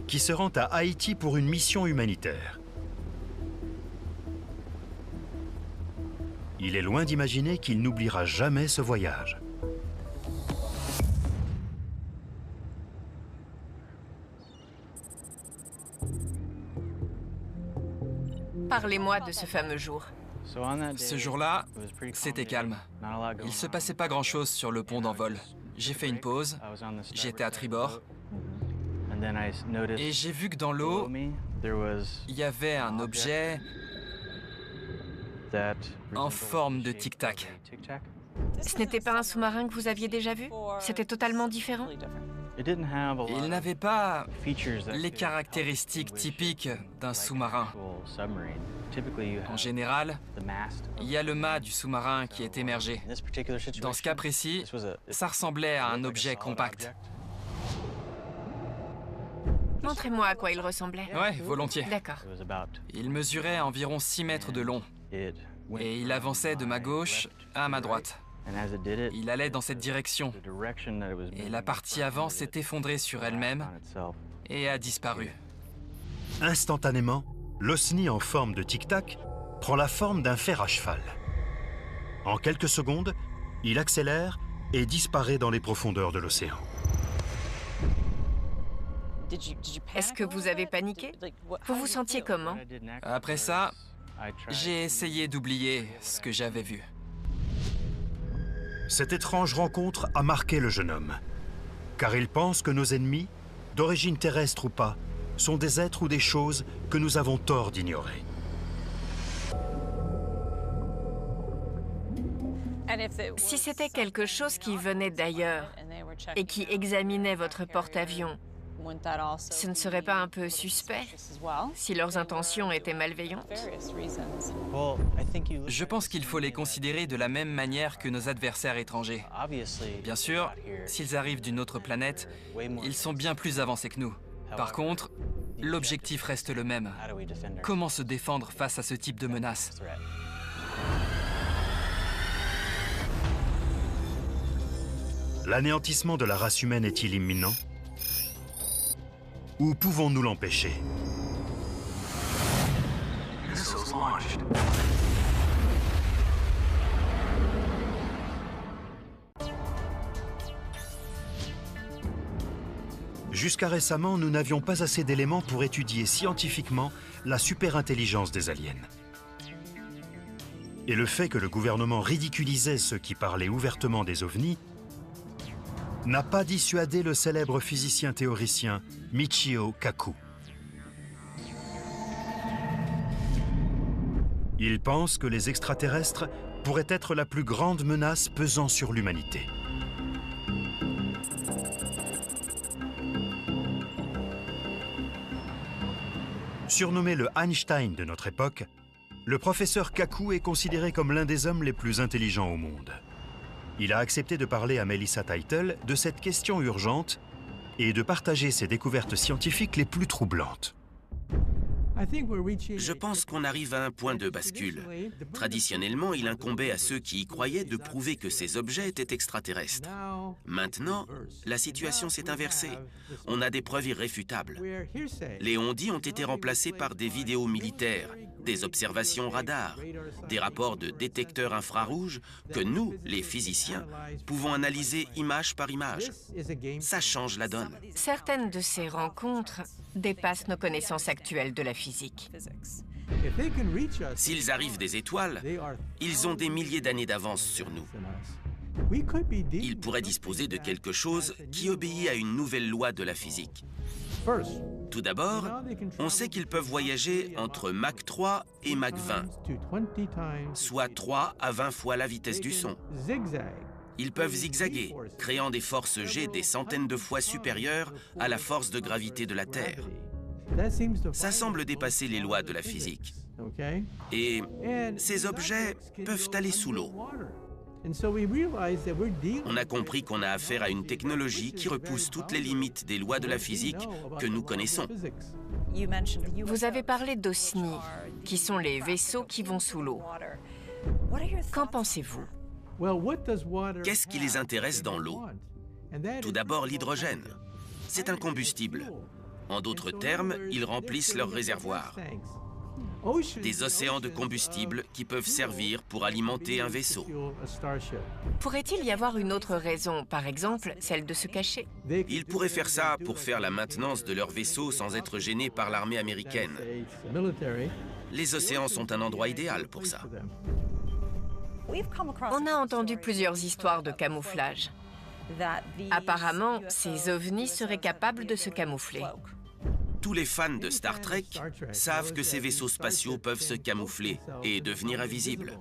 qui se rend à Haïti pour une mission humanitaire. Il est loin d'imaginer qu'il n'oubliera jamais ce voyage.
Parlez-moi de ce fameux jour.
Ce jour-là, c'était calme. Il ne se passait pas grand-chose sur le pont d'envol. J'ai fait une pause, j'étais à tribord, et j'ai vu que dans l'eau, il y avait un objet en forme de tic-tac.
Ce n'était pas un sous-marin que vous aviez déjà vu? C'était totalement différent?
Il n'avait pas les caractéristiques typiques d'un sous-marin. En général, il y a le mât du sous-marin qui est émergé. Dans ce cas précis, ça ressemblait à un objet compact.
Montrez-moi à quoi il ressemblait.
Ouais, volontiers.
D'accord.
Il mesurait environ 6 mètres de long. Et il avançait de ma gauche à ma droite. Il allait dans cette direction. Et la partie avant s'est effondrée sur elle-même et a disparu.
Instantanément, l'OSNI en forme de tic-tac prend la forme d'un fer à cheval. En quelques secondes, il accélère et disparaît dans les profondeurs de l'océan.
Est-ce que vous avez paniqué? Vous vous sentiez comment?
Après ça, j'ai essayé d'oublier ce que j'avais vu.
Cette étrange rencontre a marqué le jeune homme, car il pense que nos ennemis, d'origine terrestre ou pas, sont des êtres ou des choses que nous avons tort d'ignorer.
Si c'était quelque chose qui venait d'ailleurs et qui examinait votre porte-avions, ce ne serait pas un peu suspect si leurs intentions étaient malveillantes?
Je pense qu'il faut les considérer de la même manière que nos adversaires étrangers. Bien sûr, s'ils arrivent d'une autre planète, ils sont bien plus avancés que nous. Par contre, l'objectif reste le même. Comment se défendre face à ce type de menace?
L'anéantissement de la race humaine est-il imminent? Ou pouvons-nous l'empêcher? Jusqu'à récemment, nous n'avions pas assez d'éléments pour étudier scientifiquement la superintelligence des aliens. Et le fait que le gouvernement ridiculisait ceux qui parlaient ouvertement des ovnis n'a pas dissuadé le célèbre physicien théoricien Michio Kaku. Il pense que les extraterrestres pourraient être la plus grande menace pesant sur l'humanité. Surnommé le Einstein de notre époque, le professeur Kaku est considéré comme l'un des hommes les plus intelligents au monde. Il a accepté de parler à Melissa Title de cette question urgente et de partager ses découvertes scientifiques les plus troublantes.
Je pense qu'on arrive à un point de bascule. Traditionnellement, il incombait à ceux qui y croyaient de prouver que ces objets étaient extraterrestres. Maintenant, la situation s'est inversée. On a des preuves irréfutables. Les on-dit ont été remplacés par des vidéos militaires, des observations radar, des rapports de détecteurs infrarouges que nous, les physiciens, pouvons analyser image par image. Ça change la donne.
Certaines de ces rencontres dépassent nos connaissances actuelles de la physique.
S'ils arrivent des étoiles, ils ont des milliers d'années d'avance sur nous. Ils pourraient disposer de quelque chose qui obéit à une nouvelle loi de la physique. Tout d'abord, on sait qu'ils peuvent voyager entre Mach 3 et Mach 20, soit 3 à 20 fois la vitesse du son. Ils peuvent zigzaguer, créant des forces G des centaines de fois supérieures à la force de gravité de la Terre. Ça semble dépasser les lois de la physique. Et ces objets peuvent aller sous l'eau. On a compris qu'on a affaire à une technologie qui repousse toutes les limites des lois de la physique que nous connaissons.
Vous avez parlé d'OSNI, qui sont les vaisseaux qui vont sous l'eau. Qu'en pensez-vous?
Qu'est-ce qui les intéresse dans l'eau? Tout d'abord, l'hydrogène. C'est un combustible. En d'autres termes, ils remplissent leurs réservoirs. Des océans de combustible qui peuvent servir pour alimenter un vaisseau.
Pourrait-il y avoir une autre raison, par exemple, celle de se cacher?
Ils pourraient faire ça pour faire la maintenance de leurs vaisseaux sans être gênés par l'armée américaine. Les océans sont un endroit idéal pour ça.
On a entendu plusieurs histoires de camouflage. Apparemment, ces ovnis seraient capables de se camoufler.
Tous les fans de Star Trek savent que ces vaisseaux spatiaux peuvent se camoufler et devenir invisibles.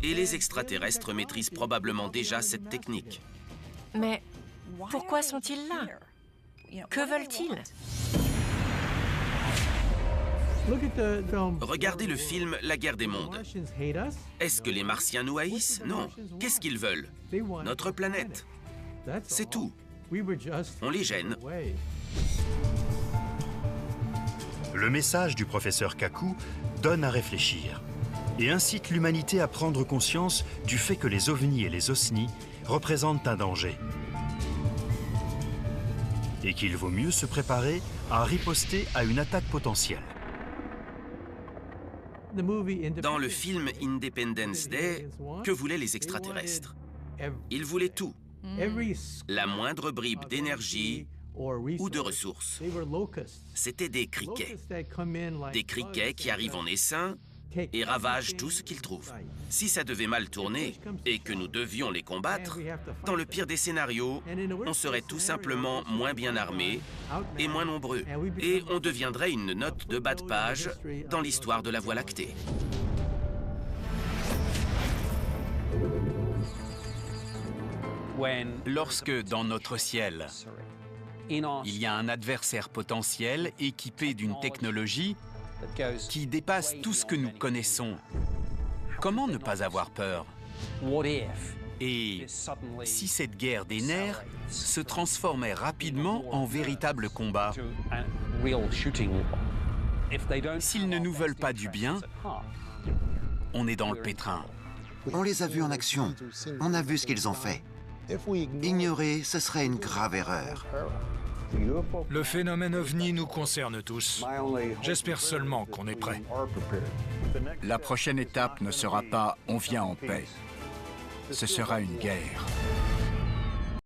Et les extraterrestres maîtrisent probablement déjà cette technique.
Mais pourquoi sont-ils là? Que veulent-ils?
Regardez le film La guerre des mondes. Est-ce que les Martiens nous haïssent? Non. Qu'est-ce qu'ils veulent? Notre planète. C'est tout. On les gêne.
Le message du professeur Kaku donne à réfléchir et incite l'humanité à prendre conscience du fait que les ovnis et les osnis représentent un danger et qu'il vaut mieux se préparer à riposter à une attaque potentielle.
Dans le film Independence Day, que voulaient les extraterrestres? Ils voulaient tout. La moindre bribe d'énergie ou de ressources. C'étaient des criquets. Des criquets qui arrivent en essaim et ravagent tout ce qu'ils trouvent. Si ça devait mal tourner et que nous devions les combattre, dans le pire des scénarios, on serait tout simplement moins bien armés et moins nombreux. Et on deviendrait une note de bas de page dans l'histoire de la Voie lactée.
Lorsque, dans notre ciel, il y a un adversaire potentiel équipé d'une technologie qui dépasse tout ce que nous connaissons, comment ne pas avoir peur? Et si cette guerre des nerfs se transformait rapidement en véritable combat? S'ils ne nous veulent pas du bien, on est dans le pétrin.
On les a vus en action. On a vu ce qu'ils ont fait. Ignorer, ce serait une grave erreur.
Le phénomène OVNI nous concerne tous. J'espère seulement qu'on est prêt.
La prochaine étape ne sera pas « on vient en paix ». Ce sera une guerre.